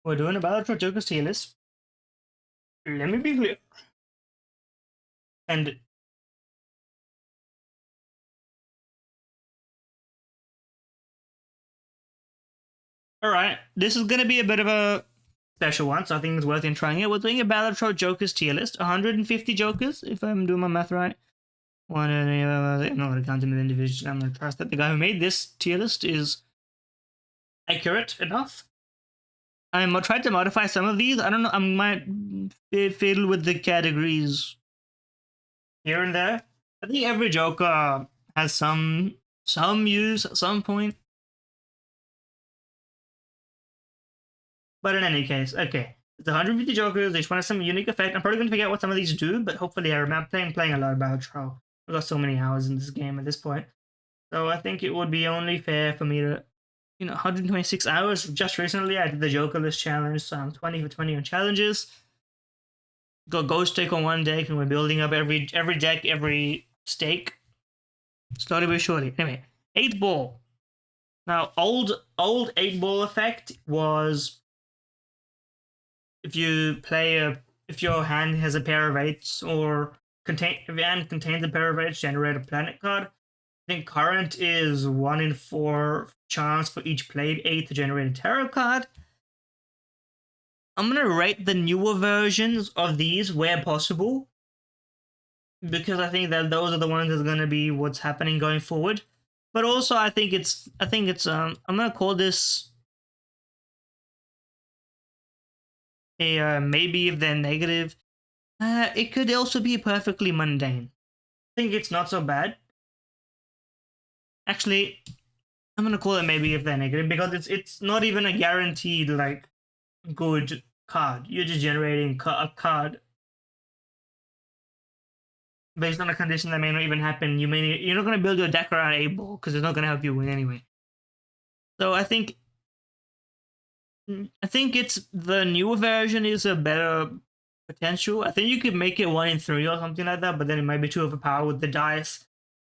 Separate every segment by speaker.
Speaker 1: We're doing a Balatro Joker's tier list. Let me be clear. And alright, this is gonna be a bit of a special one, so I think it's worth trying it. We're doing a Balatro Joker's tier list. 150 Jokers, if I'm doing my math right. I'm not gonna count them as individuals. I'm gonna trust that the guy who made this tier list is accurate enough. I tried to modify some of these. I don't know, I might fiddle with the categories here and there. I think every Joker has some use at some point. But in any case, okay. It's 150 Jokers, each one has some unique effect. I'm probably going to forget what some of these do, but hopefully I remember playing a lot of Balatro. I've got so many hours in this game at this point. So I think it would be only fair for me to, 126 hours. Just recently I did the Joker list challenge, so I'm 20 for 20 on challenges. Got Ghost Stake on one deck, and we're building up every deck, every stake. Slowly but surely. Anyway, 8 ball. Now, old 8 ball effect was if your hand has a pair of 8s, or if your hand contains a pair of 8s, generate a planet card. I think current is 1 in 4 chance for each played 8 to generate a tarot card. I'm gonna rate the newer versions of these where possible, because I think that those are the ones that's gonna be what's happening going forward. But also, I think it's I'm gonna call this a maybe if they're negative. It could also be perfectly mundane. I think it's not so bad. Actually, I'm gonna call it maybe if they're negative, because it's not even a guaranteed like good card. You're just generating a card based on a condition that may not even happen. You're not gonna build your deck around a ball because it's not gonna help you win anyway. So I think it's the newer version is a better potential. I think you could make it 1 in 3 or something like that, but then it might be too overpowered with the dice.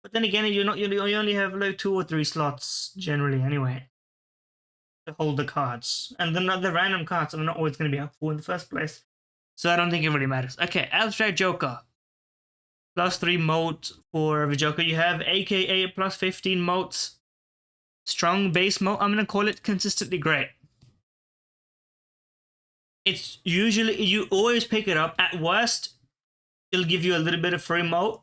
Speaker 1: But then again, you only have like 2 or 3 slots generally anyway to hold the cards, and then the random cards are not always going to be helpful in the first place. So I don't think it really matters. Okay, Abstract Joker. +3 moat for every Joker you have, aka +15 moats. Strong base moat. I'm going to call it consistently great. It's usually, you always pick it up. At worst, it'll give you a little bit of free moat.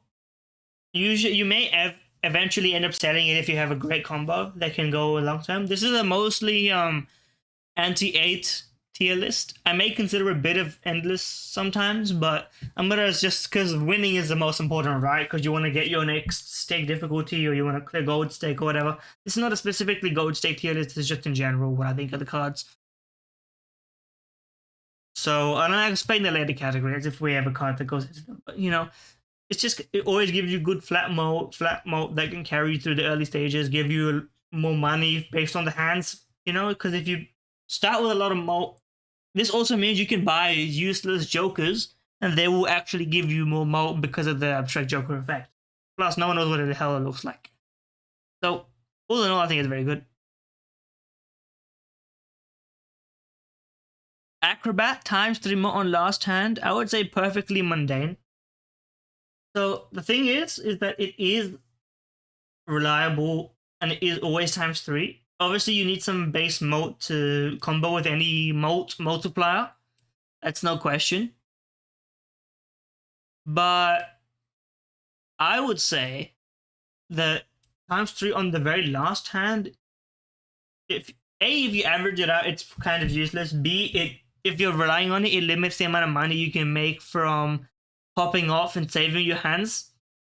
Speaker 1: Usually, you may eventually end up selling it if you have a great combo that can go long term. This is a mostly anti-8 tier list. I may consider a bit of endless sometimes, but I'm gonna just, because winning is the most important, right? Because you want to get your next stake difficulty, or you want to clear gold stake or whatever. This is not a specifically gold stake tier list. It's just in general what I think of the cards. So I don't explain the later categories if we have a card that goes into them, but it's just, it always gives you good flat moat that can carry you through the early stages, give you more money based on the hands, because if you start with a lot of moat, this also means you can buy useless Jokers and they will actually give you more moat because of the Abstract Joker effect. Plus, no one knows what the hell it looks like. So, all in all, I think it's very good. Acrobat ×3 moat on last hand. I would say perfectly mundane. So the thing is that it is reliable and it is always ×3. Obviously, you need some base moat to combo with any moat multiplier. That's no question. But I would say that ×3 on the very last hand, if you average it out, it's kind of useless. B, if you're relying on it, it limits the amount of money you can make from popping off and saving your hands.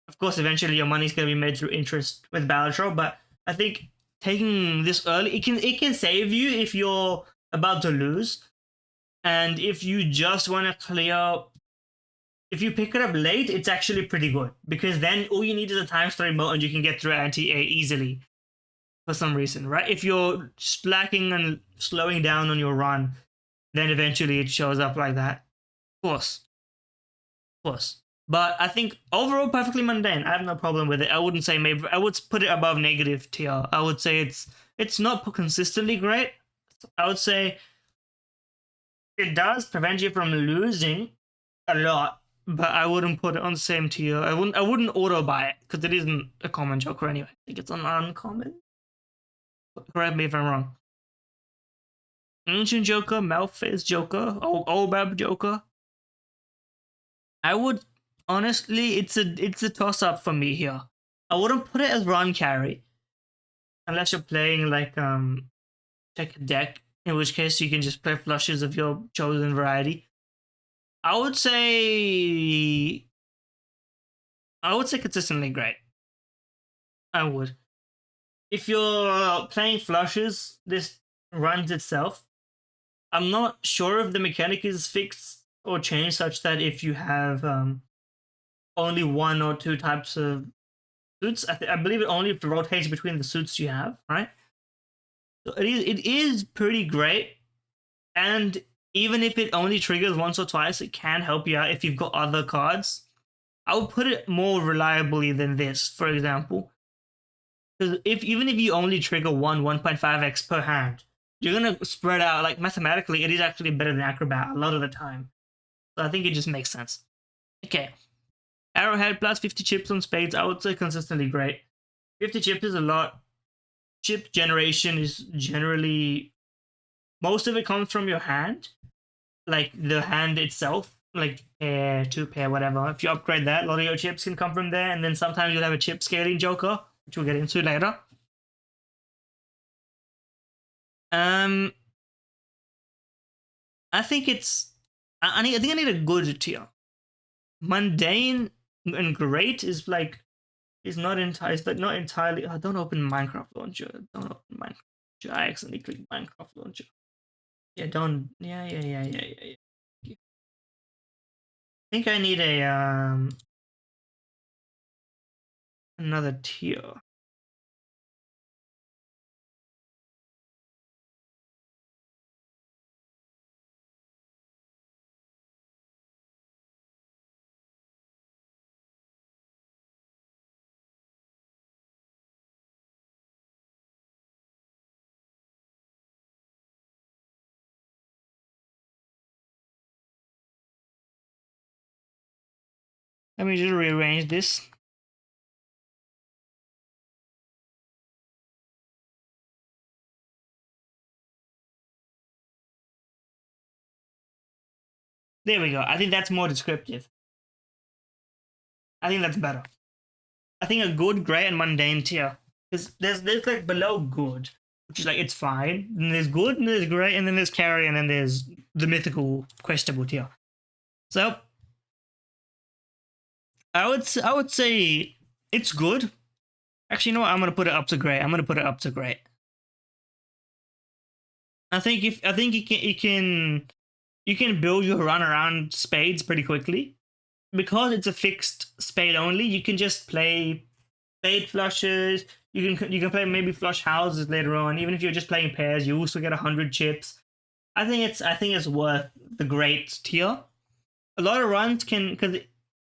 Speaker 1: Of course, eventually your money's going to be made through interest with Balatro, but I think taking this early, it can save you if you're about to lose. And if you just want to clear, if you pick it up late, it's actually pretty good, because then all you need is a ×3 moat and you can get through anti-8 easily for some reason, right? If you're slacking and slowing down on your run, then eventually it shows up like that. Of course. But I think overall perfectly mundane. I have no problem with it. I wouldn't say maybe, I would put it above negative tier. I would say it's not consistently great. I would say It does prevent you from losing a lot, but I wouldn't put it on the same tier. I wouldn't auto buy it because it isn't a common Joker anyway. I think it's an uncommon. Correct me if I'm wrong. Ancient Joker, Malphite Joker, Obab Joker. I would honestly, it's a toss up for me here. I wouldn't put it as run carry unless you're playing like check deck, in which case you can just play flushes of your chosen variety. I would say consistently great. I would. If you're playing flushes, this runs itself. I'm not sure if the mechanic is fixed or changed such that if you have only one or two types of suits, I believe it only rotates between the suits you have, right? So it is pretty great, and even if it only triggers once or twice, it can help you out if you've got other cards. I would put it more reliably than this, for example. Because even if you only trigger 1.5x per hand, you're gonna spread out, like mathematically, it is actually better than Acrobat a lot of the time. So I think it just makes sense. Okay. Arrowhead plus 50 chips on spades, I would say consistently great. 50 chips is a lot. Chip generation is generally, most of it comes from your hand, like the hand itself, like pair, two pair, whatever. If you upgrade that, a lot of your chips can come from there, and then sometimes you'll have a chip scaling Joker, which we'll get into later. I think it's, I think I need a good tier. Mundane and great is like, is not entirely. Oh, don't open Minecraft launcher. Don't open Minecraft launcher. I accidentally clicked Minecraft launcher. Yeah, don't. Yeah. I think I need a another tier. Let me just rearrange this. There we go. I think that's more descriptive. I think that's better. I think a good, great, and mundane tier. Because there's like below good, which is like it's fine. And there's good, and there's great, and then there's carry, and then there's the mythical, questionable tier. So I would say it's good. Actually, you know what? I'm gonna put it up to great. I'm gonna put it up to great. I think you can build your run around spades pretty quickly. Because it's a fixed spade only, you can just play spade flushes. You can play maybe flush houses later on. Even if you're just playing pairs, you also get 100 chips. I think it's worth the great tier. A lot of runs can, because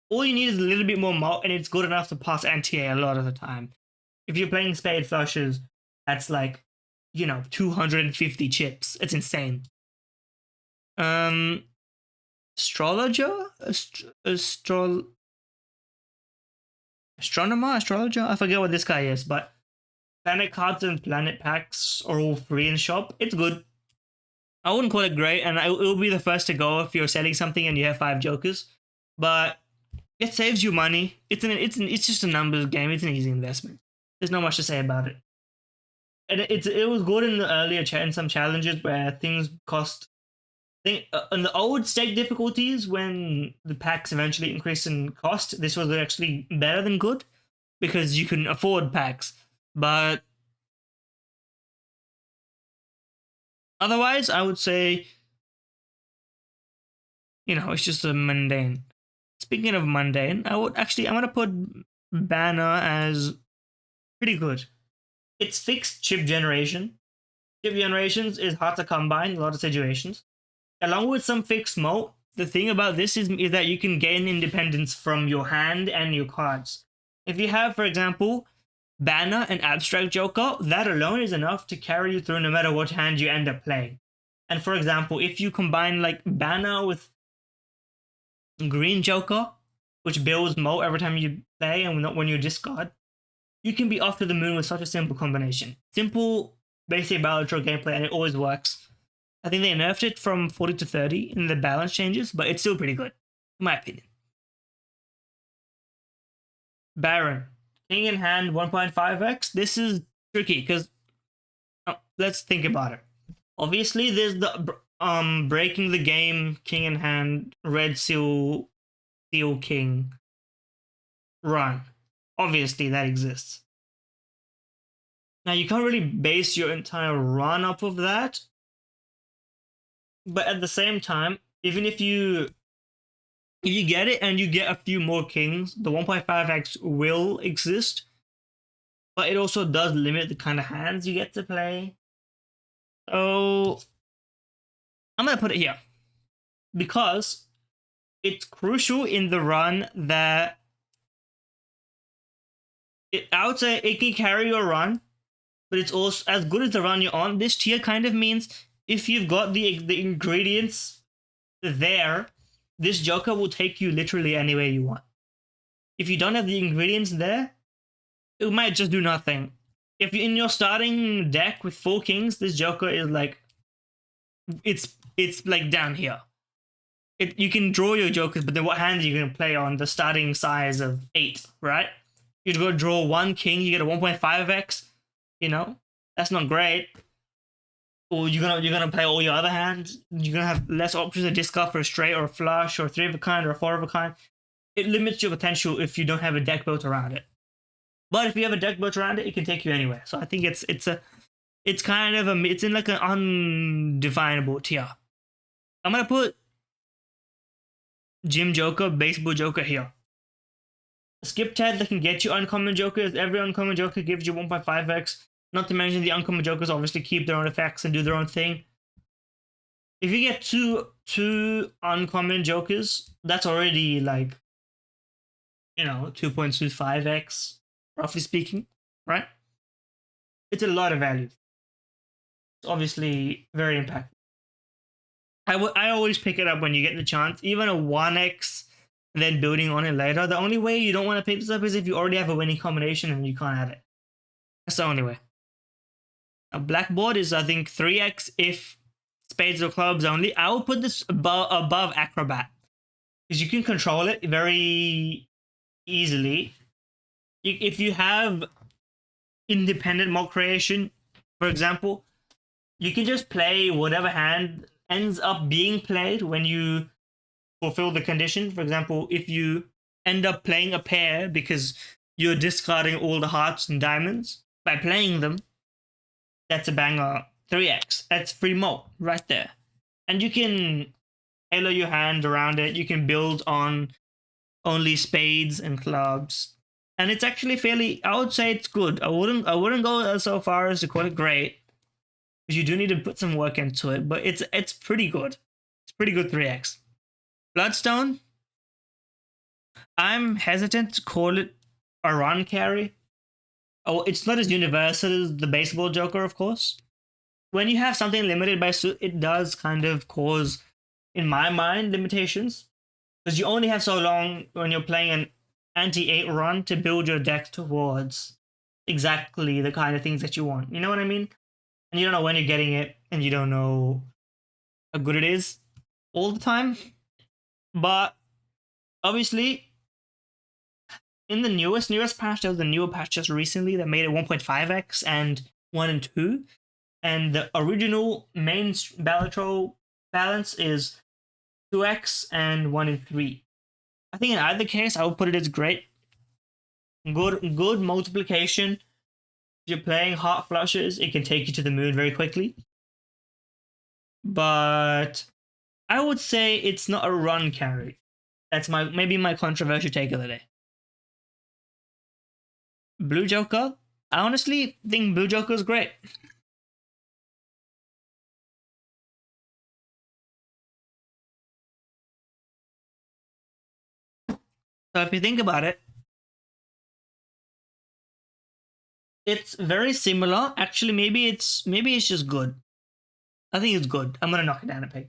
Speaker 1: all you need is a little bit more mult, and it's good enough to pass NTA a lot of the time. If you're playing spade flushes, that's like, 250 chips. It's insane. Astrologer? Astrologer? I forget what this guy is, but planet cards and planet packs are all free in shop. It's good. I wouldn't call it great, and it will be the first to go if you're selling something and you have 5 jokers. But it saves you money. It's just a numbers game. It's an easy investment. There's not much to say about it. And it was good in the earlier in some challenges where things cost. I think in the old stake difficulties, when the packs eventually increased in cost, this was actually better than good because you can afford packs. But otherwise, I would say, it's just a mundane. Speaking of mundane, I'm gonna put Banner as pretty good. It's fixed chip generation. Chip generations is hard to combine in a lot of situations. Along with some fixed mult, the thing about this is that you can gain independence from your hand and your cards. If you have, for example, Banner and Abstract Joker, that alone is enough to carry you through no matter what hand you end up playing. And for example, if you combine like Banner with Green Joker, which builds Mo every time you play and not when you discard, you can be off to the moon with such a simple combination. Simple, basic Balatro gameplay, and it always works. I think they nerfed it from 40 to 30 in the balance changes, but it's still pretty good, in my opinion. Baron. King in hand 1.5x. This is tricky because let's think about it. Obviously, there's the breaking the game, king in hand, red seal, seal king run. Obviously, that exists. Now, you can't really base your entire run off of that. But at the same time, even if you get it and you get a few more kings, the 1.5x will exist. But it also does limit the kind of hands you get to play. So I'm going to put it here. Because it's crucial in the run that I would say it can carry your run, but it's also as good as the run you're on. This tier kind of means if you've got the ingredients there, this Joker will take you literally anywhere you want. If you don't have the ingredients there, it might just do nothing. If you're in your starting deck with 4 kings, this Joker is like, it's like down here. You can draw your Jokers, but then what hand are you going to play on the starting size of 8, right? You're going to draw 1 king, you get a 1.5x, you know? That's not great. Or you're gonna play all your other hands. You're gonna have less options to discard for a straight or a flush or a 3 of a kind or a 4 of a kind. It limits your potential if you don't have a deck built around it. But if you have a deck built around it, it can take you anywhere. So I think it's kind of it's in like an undefinable tier. I'm gonna put Gym Joker, Baseball Joker here. A skip tab that can get you uncommon jokers. Every uncommon joker gives you 1.5x. Not to mention the uncommon jokers obviously keep their own effects and do their own thing. If you get two uncommon jokers, that's already like, 2.25x, roughly speaking, right? It's a lot of value. It's obviously very impactful. I always pick it up when you get the chance, even a 1x, and then building on it later. The only way you don't want to pick this up is if you already have a winning combination and you can't add it. That's the only way. A blackboard is, I think, 3x if spades or clubs only. I will put this above acrobat because you can control it very easily. If you have independent mock creation, for example, you can just play whatever hand ends up being played when you fulfill the condition. For example, if you end up playing a pair because you're discarding all the hearts and diamonds, by playing them, that's a banger 3x. That's free mo right there. And you can tailor your hand around it. You can build on only spades and clubs. And it's actually fairly, I would say it's good. I wouldn't go so far as to call it great, because you do need to put some work into it, but it's pretty good. It's pretty good 3x. Bloodstone, I'm hesitant to call it a run carry. Oh, it's not as universal as the baseball Joker, of course. When you have something limited by suit, it does kind of cause, in my mind, limitations. Because you only have so long when you're playing an anti-8 run to build your deck towards exactly the kind of things that you want. You know what I mean? And you don't know when you're getting it, and you don't know how good it is all the time. But obviously, in the newest patch, there was a newer patch just recently that made it 1.5x and 1 and 2. And the original main Balatro balance is 2x and 1 and 3. I think in either case, I would put it as great. Good multiplication. If you're playing heart flushes, it can take you to the moon very quickly. But I would say it's not a run carry. That's maybe my controversial take of the day. Blue Joker, I honestly think Blue Joker is great. So if you think about it, it's very similar. Actually, maybe it's just good. I think it's good. I'm gonna knock it down a peg.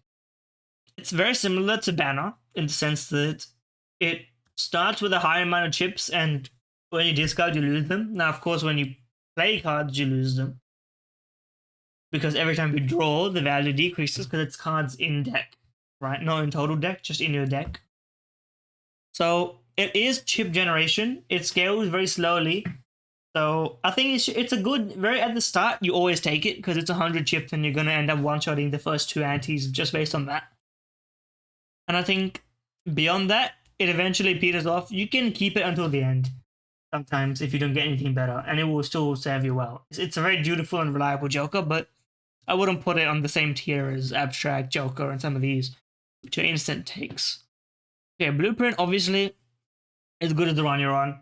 Speaker 1: It's very similar to Banner in the sense that it starts with a high amount of chips, and when you discard, you lose them. Now, of course, when you play cards, you lose them because every time you draw, the value decreases because it's cards in deck, right? Not in total deck, just in your deck. So it is chip generation. It scales very slowly. So I think it's a good, very at the start, you always take it because it's 100 chips and you're going to end up one-shotting the first 2 antes just based on that. And I think beyond that, it eventually peters off. You can keep it until the end sometimes if you don't get anything better, and it will still serve you well. It's a very dutiful and reliable Joker, but I wouldn't put it on the same tier as Abstract, Joker, and some of these, which are instant takes. Okay, Blueprint obviously is good as the run you're on.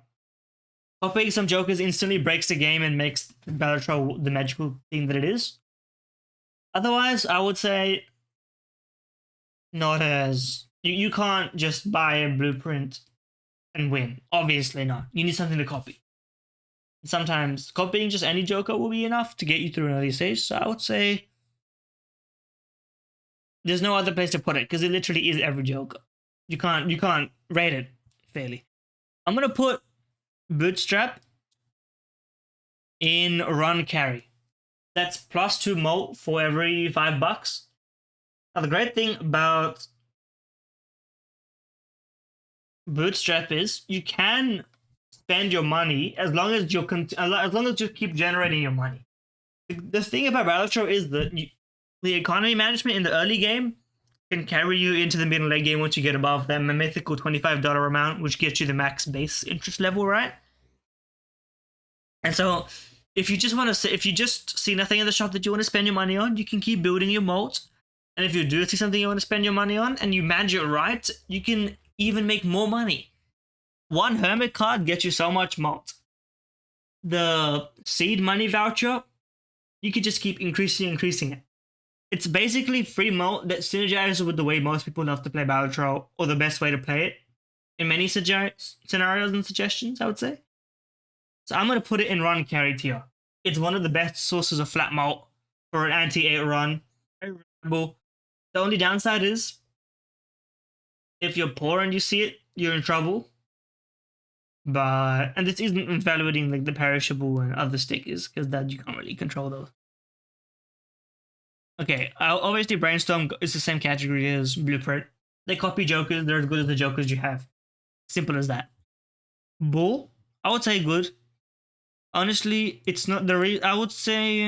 Speaker 1: Copying some Jokers instantly breaks the game and makes Balatro the magical thing that it is. Otherwise, I would say not as... You can't just buy a Blueprint and win. Obviously not. You need something to copy. Sometimes copying just any Joker will be enough to get you through another stage. So I would say there's no other place to put it because it literally is every Joker. You can't rate it fairly. I'm gonna put Bootstrap in Run Carry. That's +2 molt for every $5. Now the great thing about Bootstrap is you can spend your money as long as you keep generating your money. The thing about Balatro is that the economy management in the early game can carry you into the middle late game once you get above that mythical $25 amount, which gets you the max base interest level, right? And so if you just see nothing in the shop that you want to spend your money on, you can keep building your molt. And if you do see something you want to spend your money on and you manage it right, you can even make more money. One Hermit card gets you so much molt. The seed money voucher, you could just keep increasing it. It's basically free molt that synergizes with the way most people love to play Balatro, or the best way to play it in many scenarios and suggestions, I would say. So I'm going to put it in Run Carry tier. It's one of the best sources of flat molt for an anti-8 run. Very reliable. The only downside is if you're poor and you see it, you're in trouble. And this isn't evaluating like the perishable and other stickers because that you can't really control those. Okay, obviously Brainstorm is the same category as Blueprint. They copy Jokers, they're as good as the Jokers you have. Simple as that. Bull, I would say good. Honestly, it's not the I would say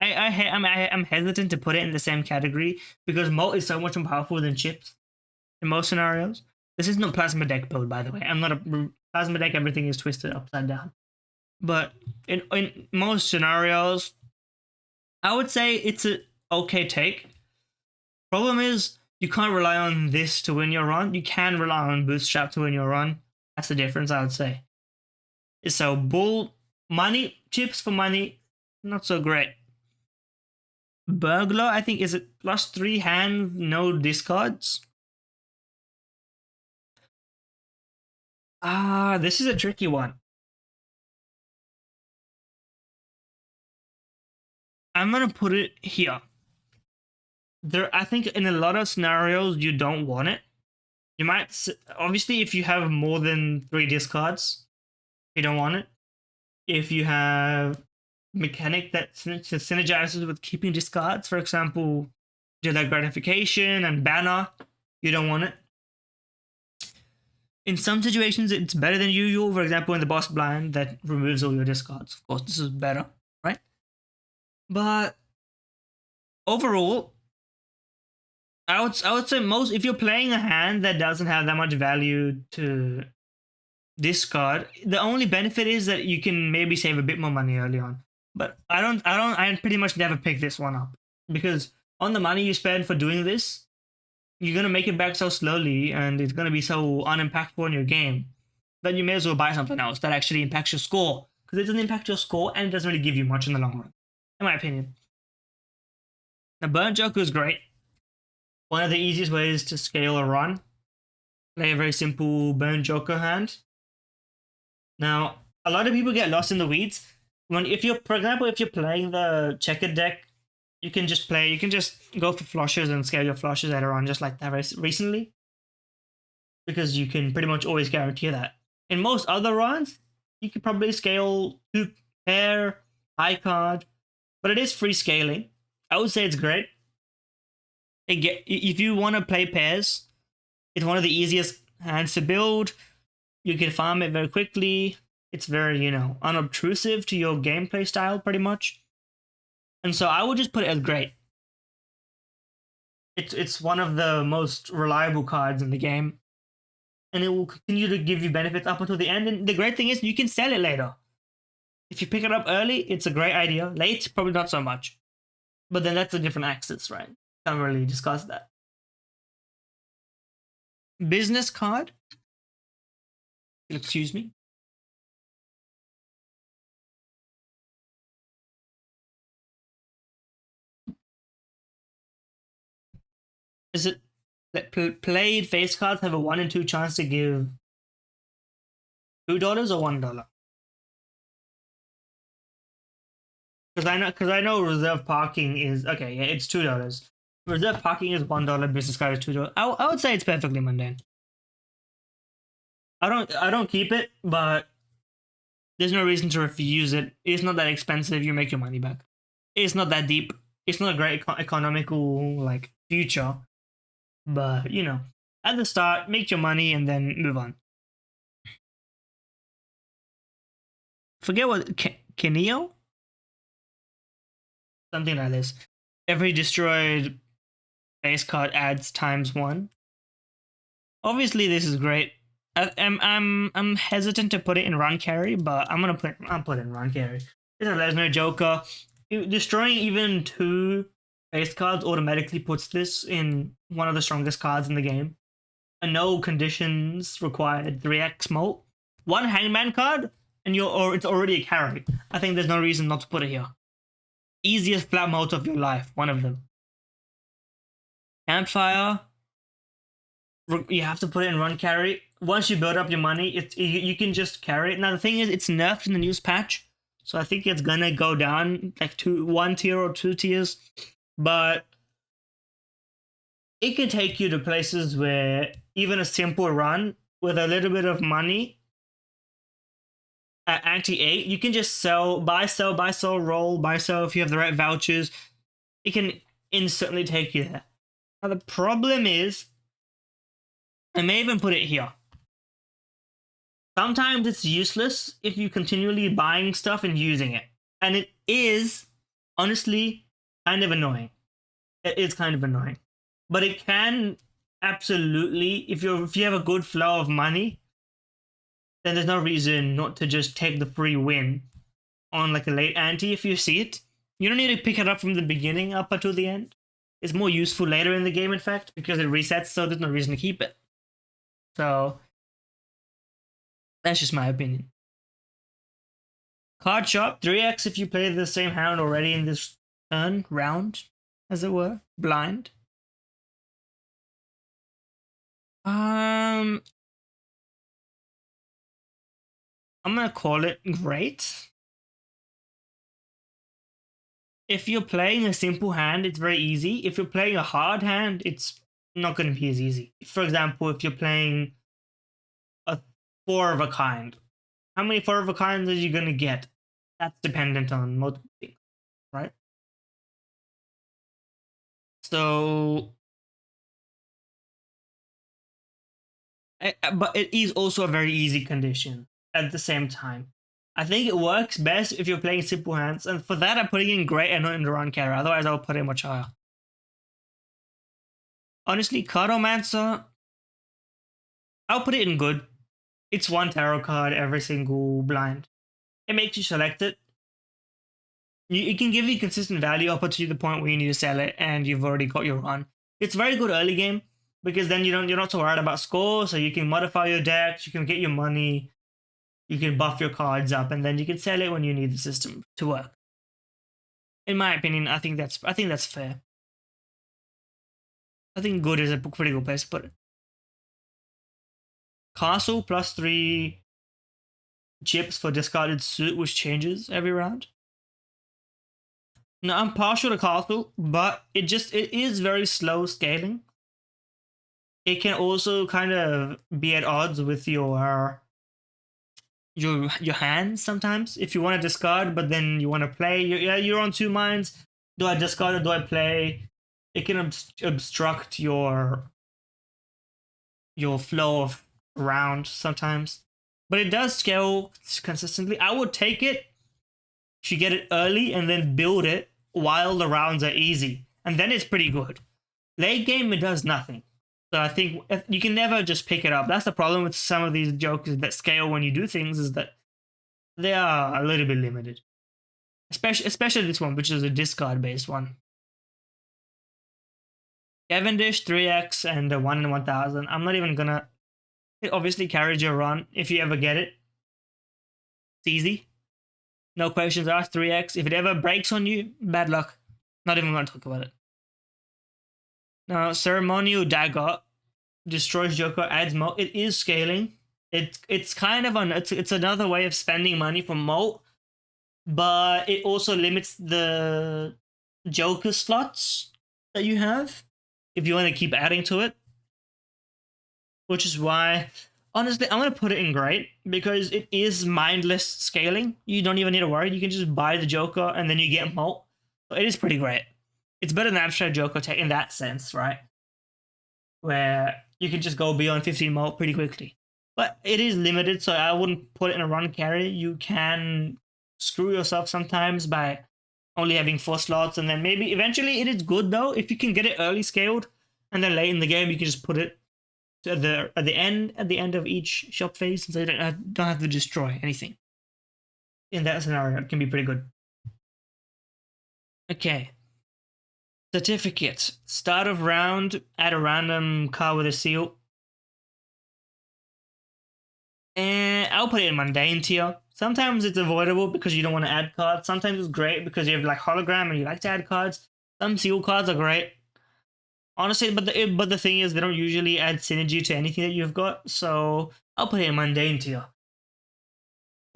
Speaker 1: I'm hesitant to put it in the same category because Molt is so much more powerful than chips in most scenarios. This is not Plasma Deck build, by the way. I'm not a Plasma Deck, everything is twisted upside down. But in most scenarios, I would say it's an okay take. Problem is, you can't rely on this to win your run. You can rely on Bootstrap to win your run. That's the difference, I would say. So, Bull, money, chips for money, not so great. Burglar, I think, is it +3 hands, no discards? This is a tricky one. I'm gonna put it here. I think in a lot of scenarios you don't want it. You might obviously if you have more than 3 discards, you don't want it. If you have mechanic that synergizes with keeping discards, for example, Delayed Gratification and Banner, you don't want it. In some situations, it's better than usual. For example, in the Boss Blind that removes all your discards. Of course, this is better, right? But overall, I would say if you're playing a hand that doesn't have that much value to discard, the only benefit is that you can maybe save a bit more money early on. But I pretty much never pick this one up because on the money you spend for doing this, you're gonna make it back so slowly and it's gonna be so unimpactful in your game that you may as well buy something else that actually impacts your score because it doesn't impact your score and it doesn't really give you much in the long run, in my opinion. Now, Burn Joker is great. One of the easiest ways to scale a run. Play a very simple Burn Joker hand. Now, a lot of people get lost in the weeds. For example, if you're playing the checkered deck, you can just play. You can just go for flushes and scale your flushes later on, just like that recently, because you can pretty much always guarantee that. In most other runs, you could probably scale two pair, high card, but it is free scaling. I would say it's great. If you want to play pairs, it's one of the easiest hands to build. You can farm it very quickly. It's very, unobtrusive to your gameplay style, pretty much. And so I would just put it as great. It's one of the most reliable cards in the game, and it will continue to give you benefits up until the end. And the great thing is you can sell it later. If you pick it up early, it's a great idea. Late, probably not so much. But then that's a different axis, right? Can't really discuss that. Business card. Excuse me. Is it that played face cards have a 1 in 2 chance to give $2 or $1? Because I know reserve parking is okay. Yeah, it's $2. Reserve parking is $1. Business card is $2. I would say it's perfectly mundane. I don't keep it, but there's no reason to refuse it. It's not that expensive. You make your money back. It's not that deep. It's not a great economical like future, but at the start, make your money and then move on. Forget what Keneo, something like this. Every destroyed base card adds ×1. Obviously, this is great. I'm hesitant to put it in run carry, but I'll put it in run carry. It's a Lesnar Joker. Destroying even 2 base cards automatically puts this in one of the strongest cards in the game. And no conditions required. 3x molt. 1 Hangman card, and it's already a carry. I think there's no reason not to put it here. Easiest flat molt of your life, one of them. Campfire. You have to put it in run carry. Once you build up your money, you can just carry it. Now the thing is, it's nerfed in the news patch, so I think it's gonna go down like 1 tier or 2 tiers. But it can take you to places where even a simple run with a little bit of money at Ante 8, you can just sell, buy, sell, buy, sell, roll, buy, sell if you have the right vouchers. It can instantly take you there. Now the problem is, I may even put it here. Sometimes it's useless if you continually buying stuff and using it. And it is, honestly, kind of annoying. It is kind of annoying. But it can absolutely, if you have a good flow of money, then there's no reason not to just take the free win on like a late ante if you see it. You don't need to pick it up from the beginning up until the end. It's more useful later in the game, in fact, because it resets, so there's no reason to keep it. So that's just my opinion. Card shop, 3x if you play the same hand already in this turn, round, as it were. Blind. I'm gonna call it great. If you're playing a simple hand, it's very easy. If you're playing a hard hand, it's not gonna be as easy. For example, if you're playing a 4 of a kind, how many 4 of a kinds are you gonna get? That's dependent on multiple things, right? So, but it is also a very easy condition at the same time. I think it works best if you're playing simple hands, and for that I'm putting in great and not in the run carry. Otherwise, I'll put it much higher. Honestly, Cardomancer, I'll put it in good. It's 1 tarot card every single blind. It makes you select it. It can give you consistent value up until the point where you need to sell it, and you've already got your run. It's very good early game because then you're not so worried about score, so you can modify your decks, you can get your money, you can buff your cards up, and then you can sell it when you need the system to work. In my opinion, I think that's fair. I think good is a pretty good place to put it. Castle +3 chips for discarded suit, which changes every round. No, I'm partial to castle, but it is very slow scaling. It can also kind of be at odds with your hands sometimes. If you want to discard, but then you want to play, you're on two minds. Do I discard or do I play? It can obstruct your flow of round sometimes, but it does scale consistently. I would take it if you get it early and then build it while the rounds are easy, and then it's pretty good. Late game, it does nothing. So I think you can never just pick it up. That's the problem with some of these jokers that scale when you do things, is that they are a little bit limited. Especially this one, which is a discard based one. Cavendish 3x and the 1 in 1000. I'm not even gonna. It obviously carries your run if you ever get it. It's easy. No questions asked. 3x. If it ever breaks on you, bad luck. Not even gonna talk about it. Now, Ceremonial Dagger destroys Joker, adds moat. It is scaling. It's kind of it's another way of spending money from moat, but it also limits the Joker slots that you have if you want to keep adding to it. Which is why, honestly, I'm gonna put it in great because it is mindless scaling. You don't even need to worry. You can just buy the Joker and then you get moat. So it is pretty great. It's better than Abstract Joker Tech in that sense, right? Where you can just go beyond 15 moat pretty quickly. But it is limited, so I wouldn't put it in a run carry. You can screw yourself sometimes by only having 4 slots, and then maybe eventually it is good though if you can get it early scaled, and then late in the game you can just put it to at the end of each shop phase, so you don't have to destroy anything. In that scenario, it can be pretty good. Okay. Certificate. Start of round, add a random card with a seal. And I'll put it in mundane tier. Sometimes it's avoidable because you don't want to add cards. Sometimes it's great because you have like hologram and you like to add cards. Some seal cards are great. Honestly, but the thing is, they don't usually add synergy to anything that you've got. So I'll put it in mundane tier.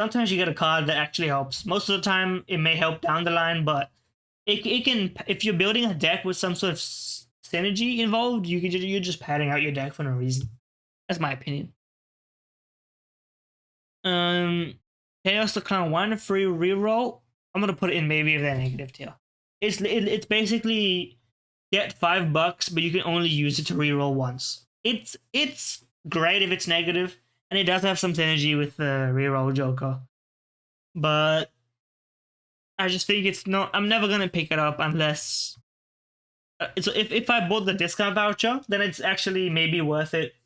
Speaker 1: Sometimes you get a card that actually helps. Most of the time, it may help down the line, but it can, if you're building a deck with some sort of synergy involved, you're just padding out your deck for no reason. That's my opinion. Chaos the Clown 1 free reroll. I'm gonna put it in maybe if they're negative tier. It's basically get $5, but you can only use it to reroll once. It's great if it's negative, and it does have some synergy with the reroll Joker. But I just think it's not. I'm never gonna pick it up unless. So if I bought the discount voucher, then it's actually maybe worth it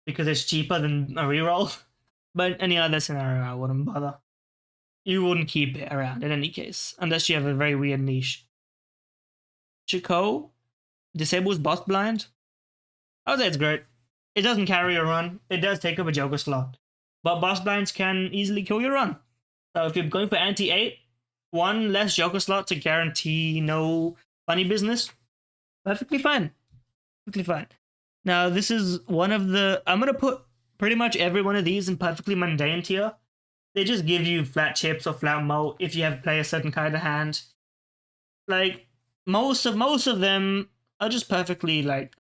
Speaker 1: because it's cheaper than a reroll. But any other scenario, I wouldn't bother. You wouldn't keep it around in any case, unless you have a very weird niche. Chico disables boss blind. I would say it's great. It doesn't carry a run. It does take up a Joker slot, but boss blinds can easily kill your run. So if you're going for anti 8, one less Joker slot to guarantee no funny business, perfectly fine. Perfectly fine. Now this is one of the. I'm gonna put pretty much every one of these in perfectly mundane tier. They just give you flat chips or flat moat if you have to play a certain kind of hand. Like most of them are just perfectly like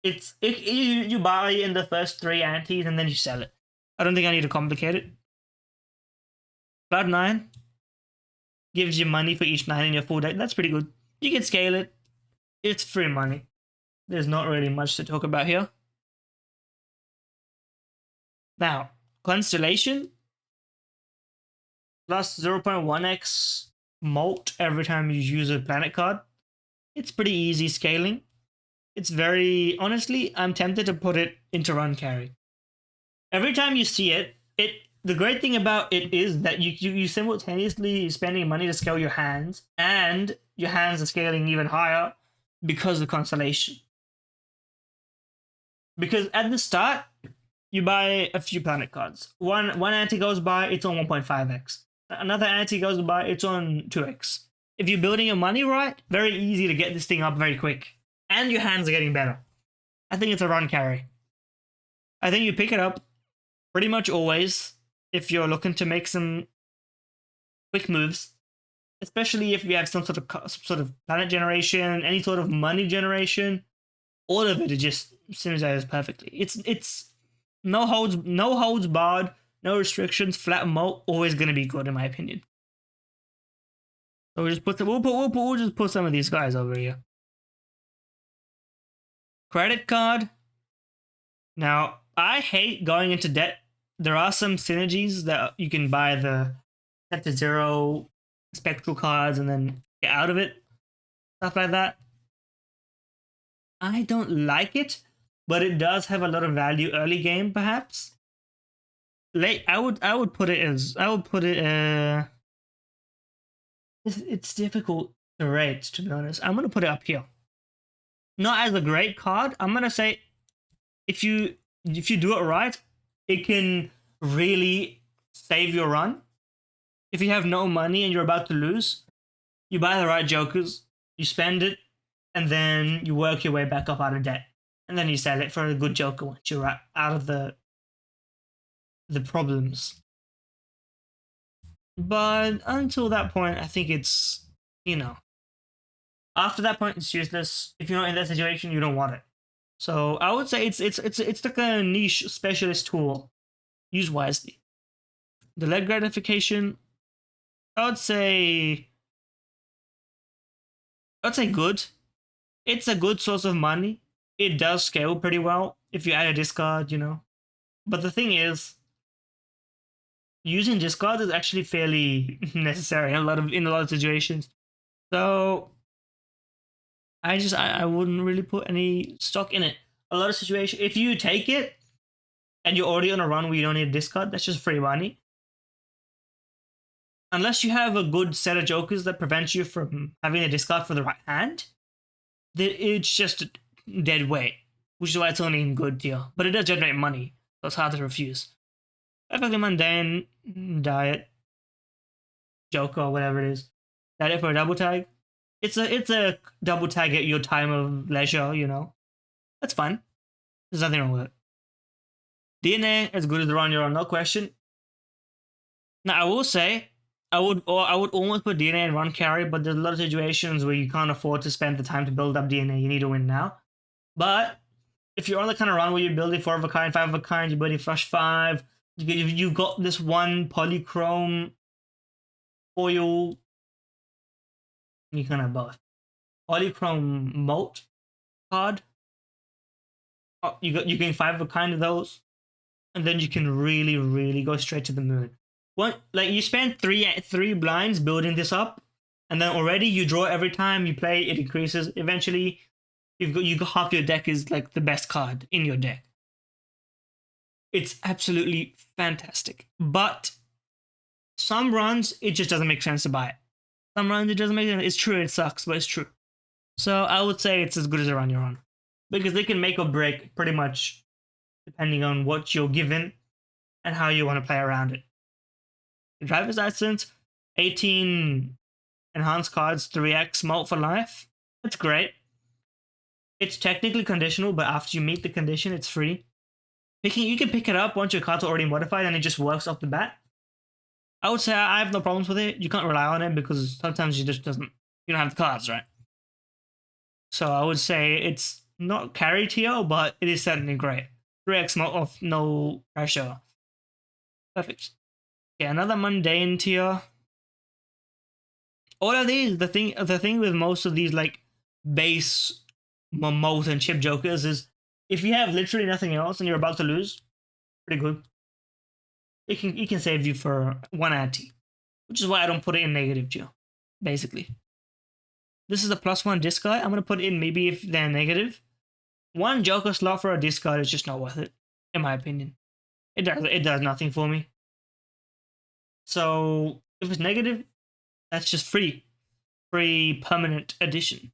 Speaker 1: you buy in the first 3 antes and then you sell it. I don't think I need to complicate it. Cloud 9 gives you money for each 9 in your full deck. That's pretty good. You can scale it. It's free money. There's not really much to talk about here. Now, Constellation plus 0.1x moat every time you use a planet card. It's pretty easy scaling. It's very, honestly, I'm tempted to put it into run carry. Every time you see it, the great thing about it is that you simultaneously spending money to scale your hands, and your hands are scaling even higher because of Constellation. Because at the start, you buy a few planet cards. One anti goes by, it's on 1.5x. Another anti goes by, it's on 2x. If you're building your money right, very easy to get this thing up very quick. And your hands are getting better. I think it's a run carry. I think you pick it up pretty much always if you're looking to make some quick moves. especially if you have some sort of planet generation, any sort of money generation. All of it just synergizes perfectly. It's no holds barred, no restrictions, flat moat, always gonna be good in my opinion. So we'll just put some of these guys over here. Credit card. Now I hate going into debt. There are some synergies that you can buy the set to zero spectral cards and then get out of it, stuff like that. I don't like it, but it does have a lot of value early game, perhaps. Late, I would put it as it's difficult to rate, to be honest. I'm gonna put it up here. Not as a great card. I'm gonna say if you do it right, it can really save your run. If you have no money and you're about to lose, you buy the right jokers, you spend it, and then you work your way back up out of debt, and then you sell it for a good joker once you're out of the problems. But until that point, I think it's, you know, after that point it's useless. If you're not in that situation, you don't want it. So I would say it's like a niche specialist tool. Use wisely. Delayed gratification, I would say good. It's a good source of money. It does scale pretty well if you add a discard, you know. But the thing is, using discards is actually fairly necessary in a lot of situations. So I wouldn't really put any stock in it. A lot of situations, if you take it and you're already on a run where you don't need a discard, that's just free money. Unless you have a good set of jokers that prevents you from having a discard for the right hand, it's just dead weight, which is why it's only in good tier. But it does generate money, so it's hard to refuse. Perfectly mundane, diet, joker, or whatever it is. Diet for a double tag. It's a double tag at your time of leisure, you know. That's fun. There's nothing wrong with it. DNA, as good as the run you're on, no question. Now I will say, I would almost put DNA in run carry, but there's a lot of situations where you can't afford to spend the time to build up DNA. You need to win now. But if you're on the kind of run where you're building 4 of a kind, 5 of a kind, you're building Flush 5, you've got this one polychrome foil, you can have both. Polychrome moat card. Oh, you can 5 of a kind of those, and then you can really go straight to the moon. Like you spend three blinds building this up, and then already you draw every time you play. It increases. Eventually, you got half your deck is like the best card in your deck. It's absolutely fantastic. But some runs it just doesn't make sense to buy it. Some runs it doesn't make sense. It's true, it sucks, but it's true. So I would say it's as good as a run you're on, because they can make or break pretty much depending on what you're given and how you want to play around it. Driver's license, 18 enhanced cards, 3x mult for life. That's great. It's technically conditional, but after you meet the condition, it's free. You can pick it up once your cards are already modified, and it just works off the bat. I would say I have no problems with it. You can't rely on it because sometimes you don't have the cards, right? So I would say it's not carry tier, but it is certainly great. 3x mult of no pressure. Perfect. Okay, another mundane tier. All of these, the thing with most of these like base moat and chip jokers is if you have literally nothing else and you're about to lose, pretty good. It can save you for 1 ante, which is why I don't put it in negative tier, basically. This is a +1 discard. I'm gonna put it in maybe if they're negative. 1 joker slot for a discard is just not worth it, in my opinion. It does nothing for me. So if it's negative, that's just free permanent addition.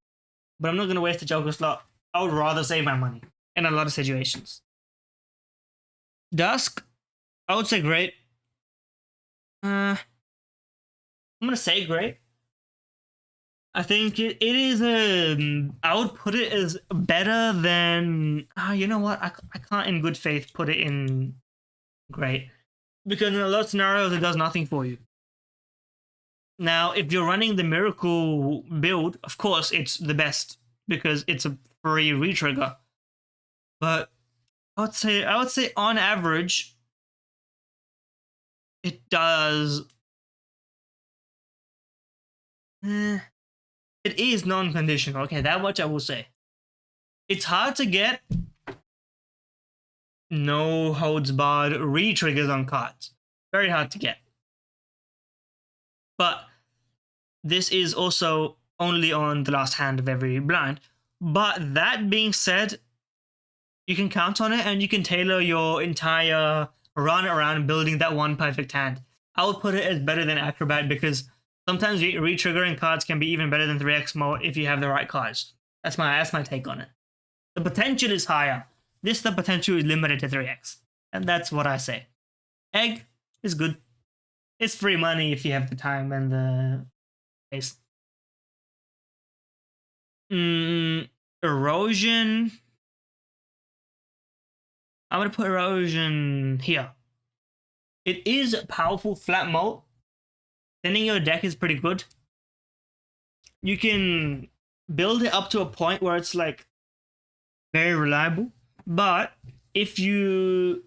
Speaker 1: But I'm not going to waste a joker slot. I would rather save my money in a lot of situations. Dusk, I would say great. I'm going to say great. I think it is I would put it as better than you know what, I can't in good faith put it in great, because in a lot of scenarios it does nothing for you. Now, if you're running the Miracle build, of course, it's the best because it's a free retrigger. But I would say on average, it does. It is non-conditional. Okay, that much I will say. It's hard to get no holds barred re-triggers on cards. Very hard to get. But this is also only on the last hand of every blind. But that being said, you can count on it and you can tailor your entire run around building that one perfect hand. I would put it as better than Acrobat because sometimes re-triggering cards can be even better than 3x mode if you have the right cards. That's my take on it. The potential is higher. The potential is limited to 3x. And that's what I say. Egg is good. It's free money if you have the time and the space. Erosion. I'm going to put Erosion here. It is powerful flat mode. Thinning your deck is pretty good. You can build it up to a point where it's like very reliable. But if you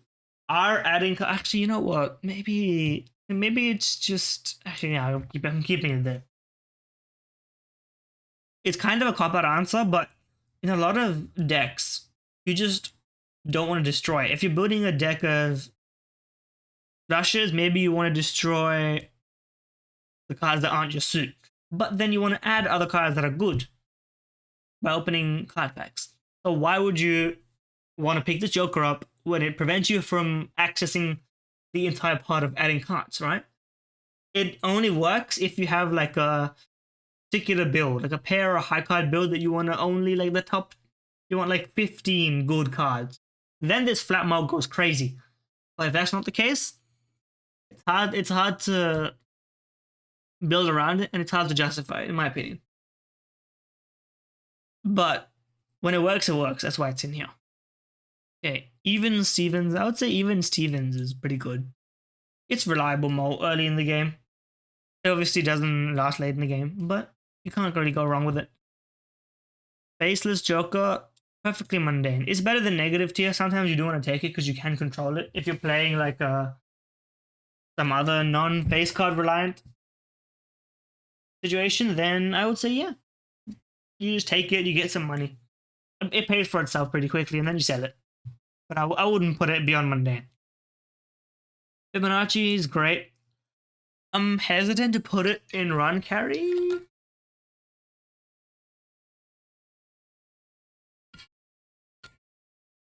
Speaker 1: are adding, actually, you know what? Maybe it's just actually yeah. I'm keeping it there. It's kind of a cop-out answer, but in a lot of decks, you just don't want to destroy it. If you're building a deck of flushes, maybe you want to destroy the cards that aren't your suit. But then you want to add other cards that are good by opening card packs. So why would you want to pick this Joker up when it prevents you from accessing the entire part of adding cards, right? It only works if you have like a particular build, like a pair or high card build that you want to only like the top, you want like 15 good cards. Then this flat mode goes crazy. But if that's not the case, it's hard to build around it and it's hard to justify it, in my opinion. But when it works, that's why it's in here. Okay, Even Stevens. I would say Even Stevens is pretty good. It's reliable mode early in the game. It obviously doesn't last late in the game, but you can't really go wrong with it. Faceless Joker, perfectly mundane. It's better than negative tier. Sometimes you do want to take it because you can control it. If you're playing like some other non-face card reliant situation, then I would say yeah. You just take it, you get some money. It pays for itself pretty quickly, and then you sell it. But I wouldn't put it beyond mundane. Fibonacci is great. I'm hesitant to put it in run carry.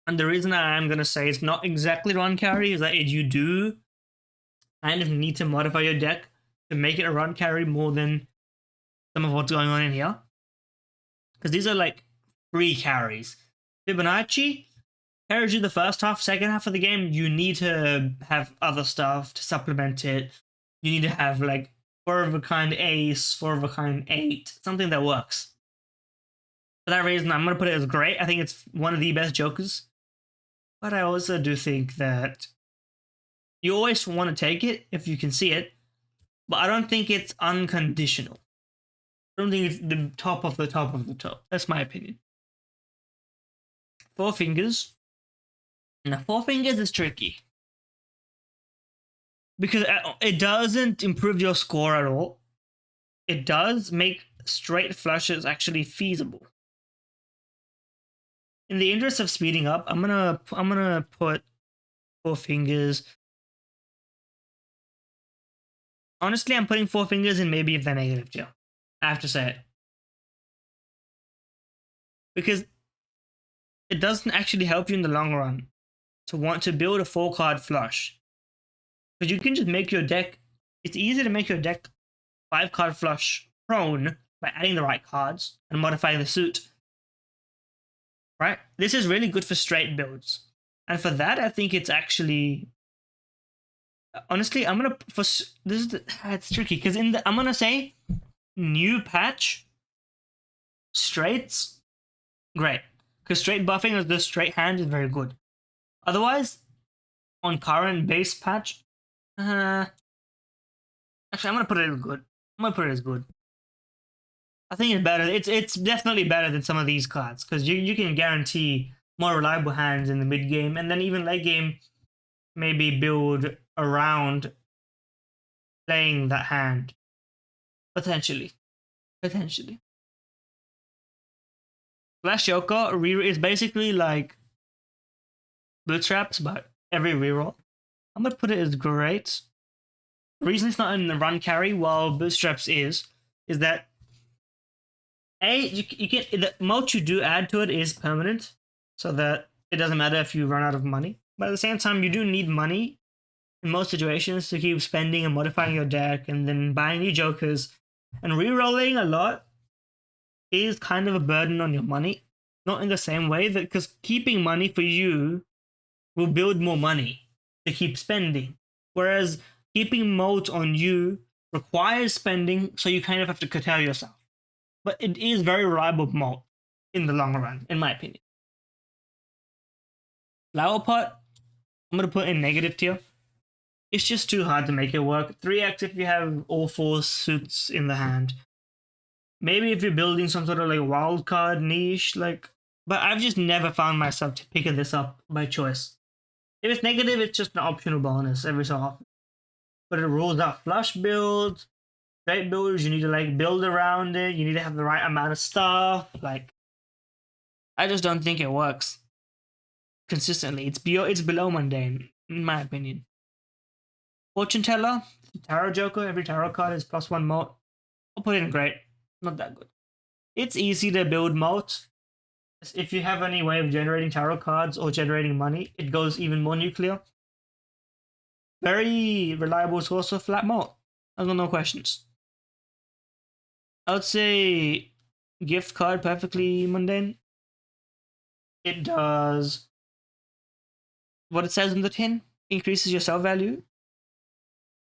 Speaker 1: And the reason I am going to say it's not exactly run carry is that you do kind of need to modify your deck to make it a run carry more than some of what's going on in here. Because these are like free carries. Fibonacci carries you the first half, second half of the game. You need to have other stuff to supplement it. You need to have like 4 of a kind ace, 4 of a kind 8, something that works. For that reason, I'm going to put it as great. I think it's one of the best Jokers. But I also do think that you always want to take it if you can see it. But I don't think it's unconditional. I don't think it's the top of the top of the top. That's my opinion. Four Fingers. Now, Four Fingers is tricky. Because it doesn't improve your score at all. It does make straight flushes actually feasible. In the interest of speeding up, I'm gonna put Four Fingers. Honestly, I'm putting Four Fingers in maybe if they're negative tier. I have to say it. Because it doesn't actually help you in the long run to want to build a 4-card flush. Because you can just make your deck, it's easy to make your deck 5-card flush prone by adding the right cards and modifying the suit. Right? This is really good for straight builds. And for that, I think it's actually, honestly, I'm gonna, it's tricky because I'm gonna say new patch, straights, great. Because straight buffing as the straight hand is very good. Otherwise, on current base patch, actually, I'm gonna put it in good. I'm gonna put it as good. I think it's better. It's definitely better than some of these cards because you can guarantee more reliable hands in the mid game, and then even late game maybe build around playing that hand potentially. Potentially, Flash Joker is basically like bootstraps, but every reroll. I'm gonna put it as great. The reason it's not in the run carry while bootstraps is that you can the moat you do add to it is permanent, so that it doesn't matter if you run out of money. But at the same time, you do need money in most situations to keep spending and modifying your deck, and then buying new jokers and rerolling a lot is kind of a burden on your money. Not in the same way that because keeping money for you will build more money to keep spending, whereas keeping moat on you requires spending, so you kind of have to curtail yourself. But it is very reliable moat in the long run, in my opinion. Flower Pot, I'm gonna put in negative tier. It's just too hard to make it work. 3x if you have all 4 suits in the hand. Maybe if you're building some sort of like wild card niche, like, but I've just never found myself to pick this up by choice. If it's negative, it's just an optional bonus every so often. But it rules out flush builds, straight builders. You need to like build around it. You need to have the right amount of stuff. Like, I just don't think it works consistently. It's below mundane, in my opinion. Fortune Teller, Tarot Joker. Every tarot card is +1 moat. I'll put it in great. Not that good. It's easy to build moat. If you have any way of generating tarot cards or generating money, it goes even more nuclear. Very reliable source of flat moat. I've got no questions. I would say gift card perfectly mundane. It does what it says in the tin. Increases your sell value.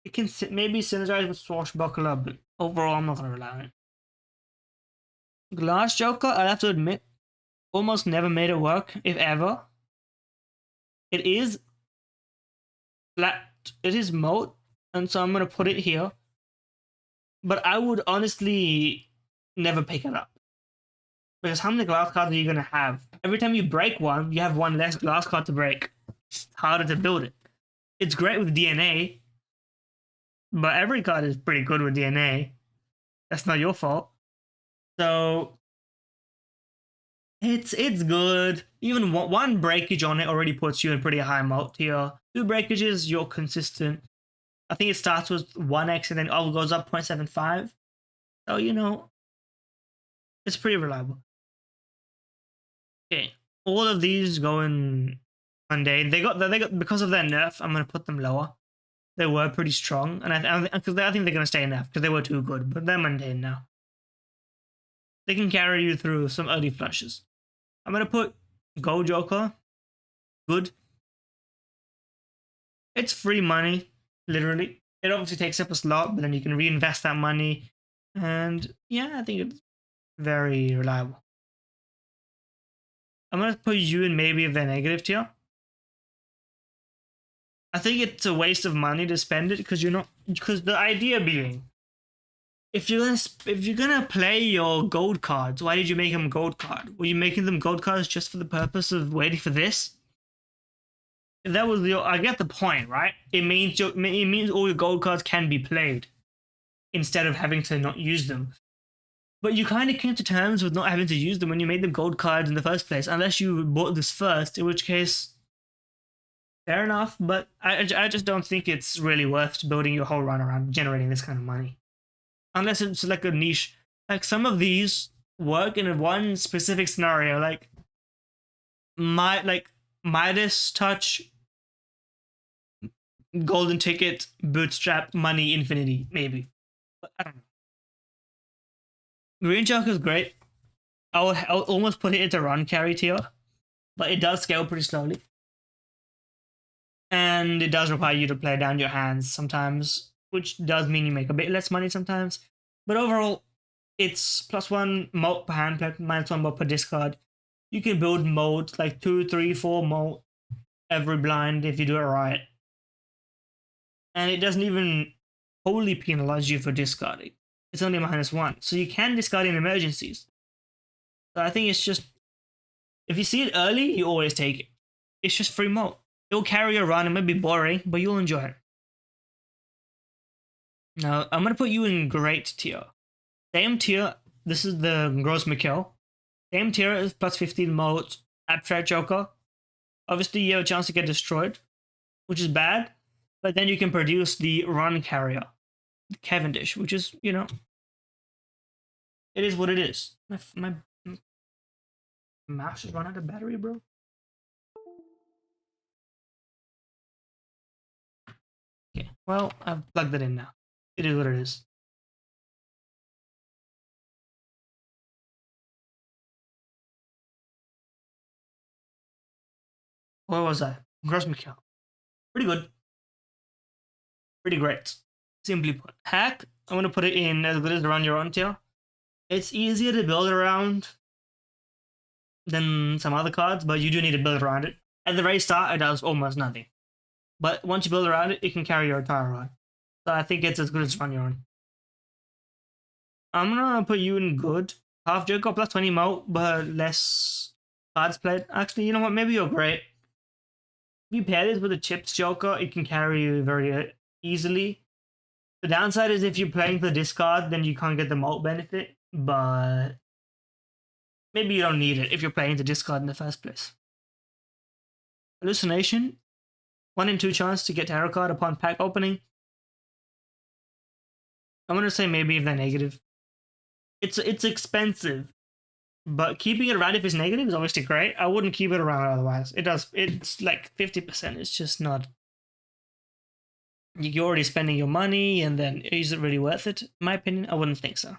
Speaker 1: It can maybe synergize with Swashbuckler, but overall I'm not going to rely on it. Glass Joker, I'll have to admit, almost never made it work, if ever. It is flat, it is moat, and so I'm going to put it here. But I would honestly never pick it up. Because how many glass cards are you going to have? Every time you break one, you have one less glass card to break. It's harder to build it. It's great with DNA, but every card is pretty good with DNA. That's not your fault. So it's good. Even one breakage on it already puts you in pretty high moat tier. 2 breakages, you're consistent. I think it starts with 1x and then goes up 0.75. So, you know, it's pretty reliable. Okay, all of these go in mundane. They got because of their nerf. I'm gonna put them lower. They were pretty strong, and I think they're gonna stay nerf because they were too good. But they're mundane now. They can carry you through some early flushes. I'm gonna put Gold Joker. Good. It's free money, literally. It obviously takes up a slot, but then you can reinvest that money. And yeah, I think it's very reliable. I'm gonna put you in maybe the negative tier. I think it's a waste of money to spend it because the idea being, if you're gonna play your gold cards, why did you make them gold card? Were you making them gold cards just for the purpose of waiting for this? If that was I get the point, right? It means all your gold cards can be played instead of having to not use them. But you kind of came to terms with not having to use them when you made them gold cards in the first place, unless you bought this first, in which case, fair enough. But I just don't think it's really worth building your whole run around generating this kind of money. Unless it's like a niche. Like some of these work in one specific scenario, like Midas Touch, Golden Ticket, Bootstrap, Money, Infinity, maybe. But I don't know. Green Joker is great. I would almost put it into run carry tier, but it does scale pretty slowly. And it does require you to play down your hands sometimes, which does mean you make a bit less money sometimes. But overall, it's +1 moat per hand, -1 moat per discard. You can build moat like 2, 3, 4 moat every blind if you do it right. And it doesn't even wholly penalize you for discarding. it's only -1. So you can discard in emergencies. So I think it's just, if you see it early, you always take it. It's just free mode. It'll carry you around. It might be boring, but you'll enjoy it. Now, I'm going to put you in great tier. Same tier. This is the Gross McKill. Same tier is plus 15 mode Abstract Joker. Obviously, you have a chance to get destroyed, which is bad. But then you can produce the Run Carrier, the Cavendish, which is, you know, it is what it is. My mouse just run out of battery, bro. Okay, well, I've plugged it in now. It is what it is. Where was I? Gross McKill. Pretty good. Pretty great. Simply put. Hack, I'm going to put it in as good as Run Your Own tier. It's easier to build around than some other cards, but you do need to build around it. At the very start, it does almost nothing. But once you build around it, it can carry your entire run. So I think it's as good as Run Your Own. I'm going to put you in good. Half Joker plus 20 moat, but less cards played. Actually, you know what? Maybe you're great. If you pair this with a Chips Joker, it can carry you very easily. The downside is if you're playing for discard, then you can't get the moat benefit, but maybe you don't need it if you're playing to discard in the first place. Hallucination, 1 in 2 chance to get tarot card upon pack opening. I'm gonna say maybe if they're negative. It's expensive, but keeping it around if it's negative is obviously great. I wouldn't keep it around otherwise. It's like 50%. It's just not. You're already spending your money, and then is it really worth it? In my opinion, I wouldn't think so.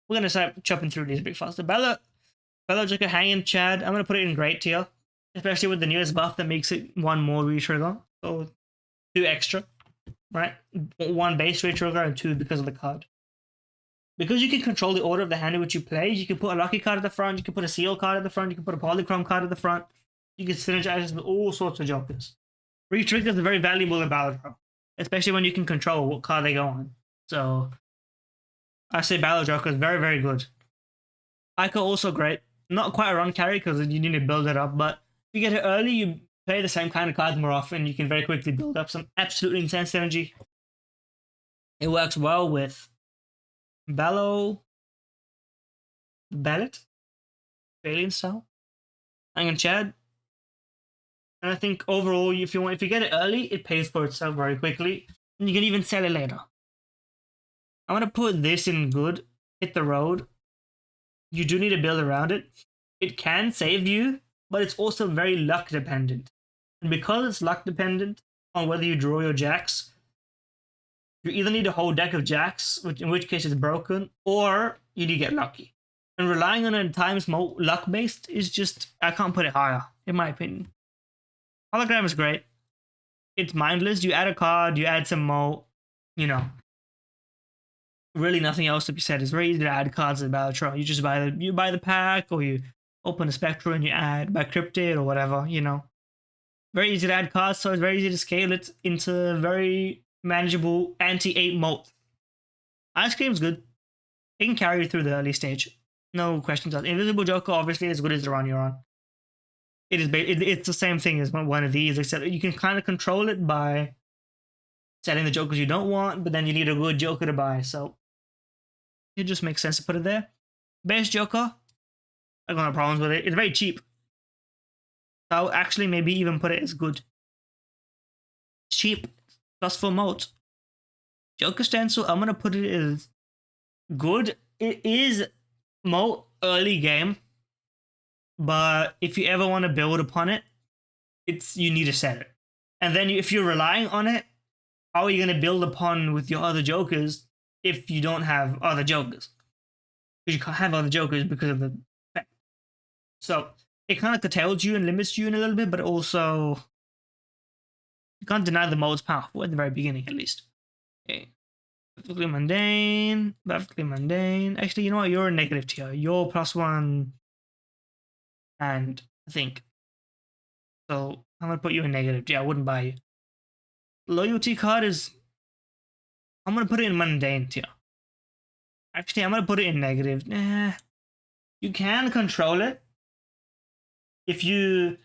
Speaker 1: We're gonna start chopping through these a bit faster. Balatro hanging Chad. I'm gonna put it in great tier, especially with the newest buff that makes it 1 more re-trigger, so 2 extra, right? 1 base re-trigger and 2 because of the card. Because you can control the order of the hand in which you play, you can put a lucky card at the front, you can put a seal card at the front, you can put a polychrome card at the front. You can synergize with all sorts of jokers. Re-triggers are very valuable in Balatro, especially when you can control what card they go on. So I say Battle Joker is very, very good. Ico also great. Not quite a run carry because you need to build it up, but if you get it early, you play the same kind of cards more often. You can very quickly build up some absolutely insane synergy. It works well with Ballet, Alien style, and Chad. And I think overall, if you get it early, it pays for itself very quickly, and you can even sell it later. I'm gonna put this in good. Hit the road. You do need to build around it. It can save you, but it's also very luck dependent. And because it's luck dependent on whether you draw your jacks, you either need a whole deck of jacks, in which case it's broken, or you need to get lucky. And relying on it times more luck based is just, I can't put it higher, in my opinion. Hologram is great. It's mindless. You add a card, you add some moat, you know. Really nothing else to be said. It's very easy to add cards in Balatro. You just buy the pack, or you open a Spectrum and you add by Cryptid or whatever, you know. Very easy to add cards, so it's very easy to scale it into very manageable anti-8 moat. Ice Cream's good. It can carry you through the early stage. No questions asked. Invisible Joker obviously as good as the run you're on. It's the same thing as one of these, except you can kind of control it by setting the jokers you don't want, but then you need a good joker to buy, so it just makes sense to put it there. Base Joker, I got no problems with it. It's very cheap. I'll actually maybe even put it as good. It's cheap, plus 4 modes. Joker Stencil, I'm gonna put it as good. It is moat early game, but if you ever want to build upon it, you need to set it. And then if you're relying on it, how are you going to build upon with your other jokers if you don't have other jokers? Because you can't have other jokers because of the effect. So it kind of curtails you and limits you in a little bit, but also you can't deny the mode's powerful at the very beginning, at least. Okay. Perfectly mundane. Actually, you know what? You're a negative tier. You're +1, and I think so. I'm gonna put you in negative. Yeah, I wouldn't buy you. Loyalty card is. I'm gonna put it in mundane tier. Actually, I'm gonna put it in negative. Nah, you can control it if you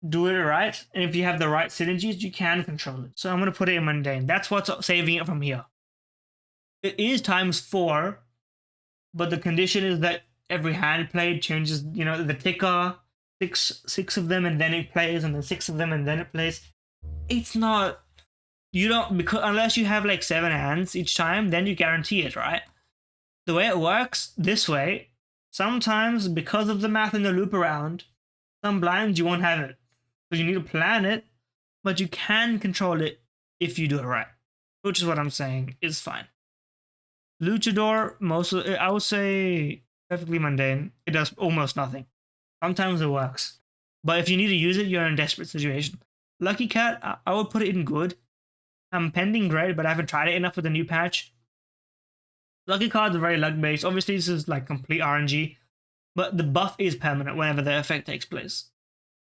Speaker 1: do it right, and if you have the right synergies, you can control it. So I'm gonna put it in mundane. That's what's saving it from here. It is ×4, but the condition is that every hand played changes. You know, the ticker, six of them, and then it plays, and then 6 of them, and then it plays. It's not. You don't, because unless you have like 7 hands each time, then you guarantee it, right? The way it works this way, sometimes because of the math in the loop around, some blinds you won't have it. So you need to plan it, but you can control it if you do it right, which is what I'm saying is fine. Luchador, I would say perfectly mundane. It does almost nothing. Sometimes it works, but if you need to use it, you're in a desperate situation. Lucky Cat, I would put it in good. I'm pending great, but I haven't tried it enough with the new patch. Lucky cards are very luck based. Obviously, this is like complete RNG, but the buff is permanent whenever the effect takes place.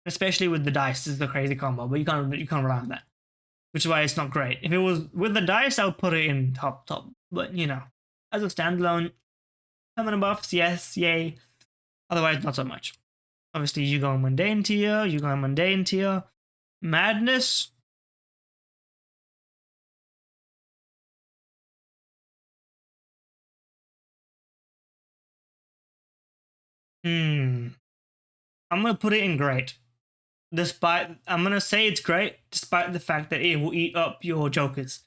Speaker 1: Especially with the dice, this is the crazy combo, but you can't rely on that, which is why it's not great. If it was with the dice, I would put it in top, but you know, as a standalone, permanent buffs, yes, yay. Otherwise, not so much. Obviously, you go mundane tier, Madness. I'm gonna put it in great. I'm gonna say it's great, despite the fact that it will eat up your jokers.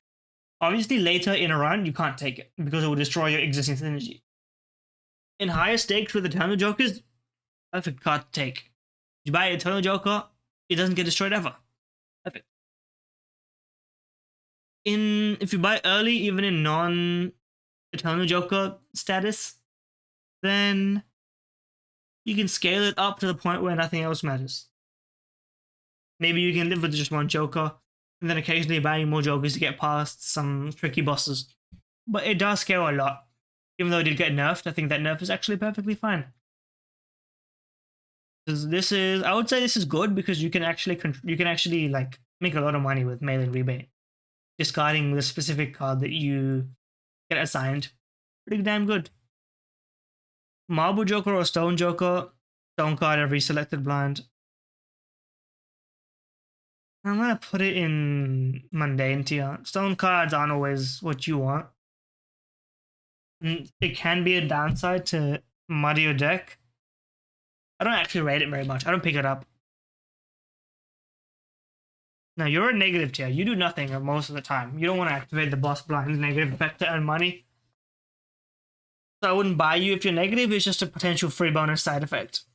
Speaker 1: Obviously, later in a run, you can't take it because it will destroy your existing synergy. In higher stakes with Eternal Jokers, perfect card to take. You buy Eternal Joker, it doesn't get destroyed ever. Perfect. If you buy early, even in non-Eternal Joker status, then you can scale it up to the point where nothing else matters. Maybe you can live with just one Joker, and then occasionally buying more Jokers to get past some tricky bosses. But it does scale a lot. Even though it did get nerfed, I think that nerf is actually perfectly fine. Because I would say this is good because you can actually like make a lot of money with mailing rebate, discarding the specific card that you get assigned. Pretty damn good. Marble Joker or Stone Joker, Stone card every selected blind. I'm gonna put it in mundane tier. Stone cards aren't always what you want. It can be a downside to muddy your deck. I don't actually rate it very much. I don't pick it up. Now, you're a negative tier. You do nothing most of the time. You don't want to activate the boss blind negative effect to earn money. So I wouldn't buy you if you're negative. It's just a potential free bonus side effect.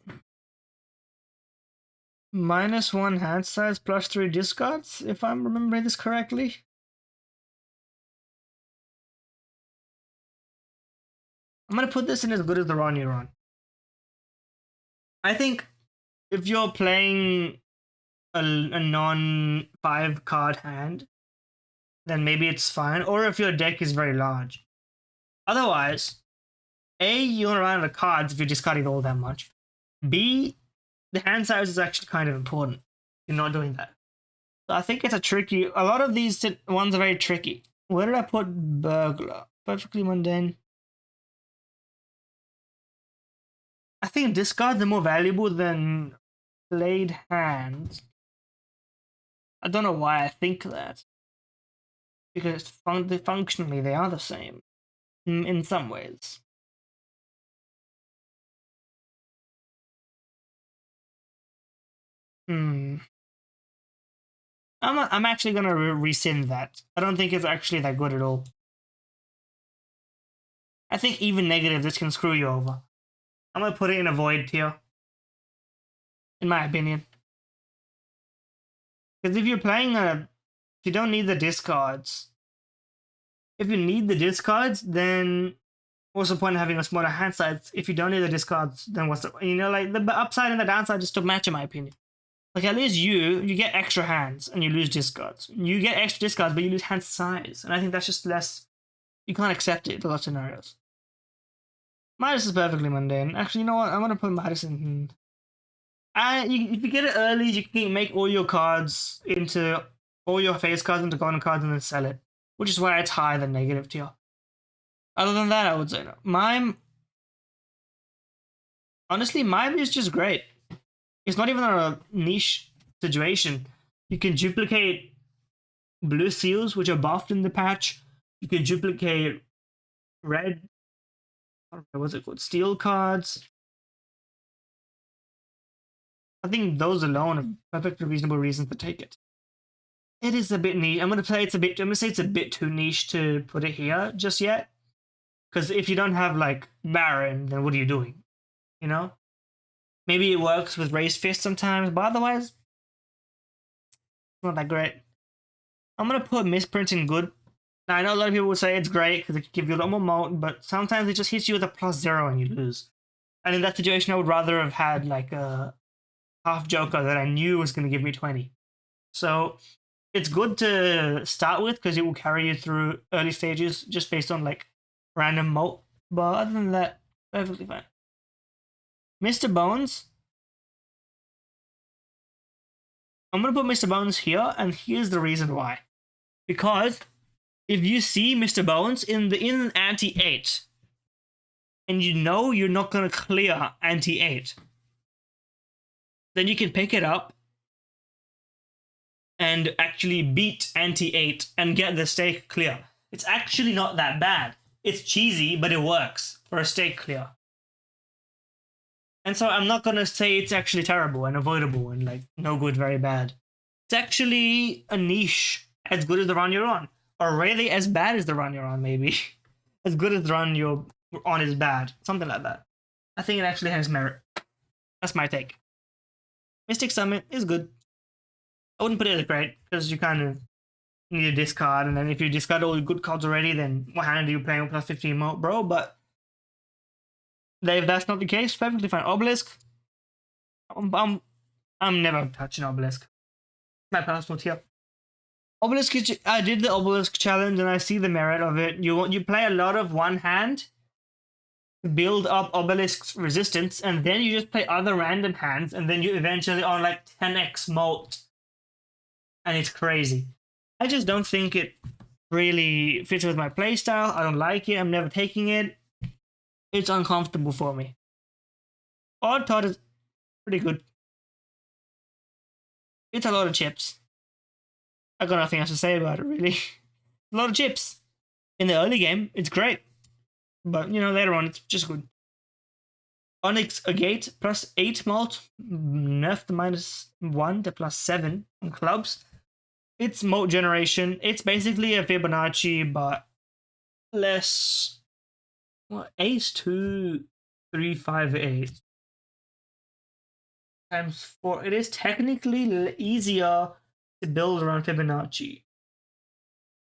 Speaker 1: -1 hand size, +3 discards, if I'm remembering this correctly. I'm going to put this in as good as the Ron you're on. I think if you're playing a non-5 card hand, then maybe it's fine. Or if your deck is very large. Otherwise, A, you want to run out of cards if you're discarding all that much. B, the hand size is actually kind of important. You're not doing that. So I think it's a lot of these ones are very tricky. Where did I put Burglar? Perfectly mundane. I think discards are more valuable than played hands. I don't know why I think that. Because functionally they are the same. In some ways. I'm actually gonna rescind that. I don't think it's actually that good at all. I think even negative, this can screw you over. I'm gonna put it in a void tier. In my opinion. Because if you're playing if you don't need the discards. If you need the discards, then what's the point of having a smaller hand size? If you don't need the discards, then what's the, like the upside and the downside just don't match in my opinion. Like at least you get extra hands and you lose discards. You get extra discards, but you lose hand size. And I think that's just less, you can't accept it in a lot of scenarios. Midas is perfectly mundane. Actually, you know what? I'm gonna put Midas in. If you get it early, you can make all your cards into all your face cards into golden cards and then sell it, which is why it's higher than negative tier. Other than that, I would say no. Mime, honestly, Mime is just great. It's not even a niche situation. You can duplicate blue seals, which are buffed in the patch. You can duplicate red, what's it called? Steel cards. I think those alone are perfectly reasonable reasons to take it. It is a bit niche. I'm gonna say it's a bit too niche to put it here just yet. Because if you don't have like Baron, then what are you doing? You know? Maybe it works with raised fist sometimes, but otherwise, it's not that great. I'm gonna put misprint in good. Now I know a lot of people would say it's great because it can give you a lot more mult, but sometimes it just hits you with a +0 and you lose. And in that situation, I would rather have had like a half Joker that I knew was gonna give me 20. So it's good to start with because it will carry you through early stages just based on like random mult. But other than that, perfectly fine. Mr. Bones. I'm gonna put Mr. Bones here, and here's the reason why. Because if you see Mr. Bones in Ante 8, and you know you're not gonna clear Ante 8, then you can pick it up and actually beat Ante 8 and get the stake clear. It's actually not that bad. It's cheesy, but it works for a stake clear. And so I'm not gonna say it's actually terrible and avoidable and like no good, very bad. It's actually a niche as good as the run you're on, or really as bad as the run you're on, maybe. As good as the run you're on is bad, something like that. I think it actually has merit. That's my take. Mystic Summit is good. I wouldn't put it as great because you kind of need a discard, and then if you discard all your good cards already, then what hand are you playing with +15 mult, bro? But if that's not the case, perfectly fine. Obelisk. I'm never touching Obelisk. My personal tier. Obelisk, I did the Obelisk challenge and I see the merit of it. You play a lot of one hand, build up Obelisk's resistance, and then you just play other random hands, and then you eventually on like 10x mult. And it's crazy. I just don't think it really fits with my playstyle. I don't like it. I'm never taking it. It's uncomfortable for me. Odd Tot is pretty good. It's a lot of chips. I got nothing else to say about it, really. A lot of chips. In the early game, it's great. But, you know, later on, it's just good. Onyx Agate +8 mult. Nerfed -1 to +7 on clubs. It's mult generation. It's basically a Fibonacci, but less. What? Ace 2, 3, 5, 8 times 4. It is technically easier to build around Fibonacci.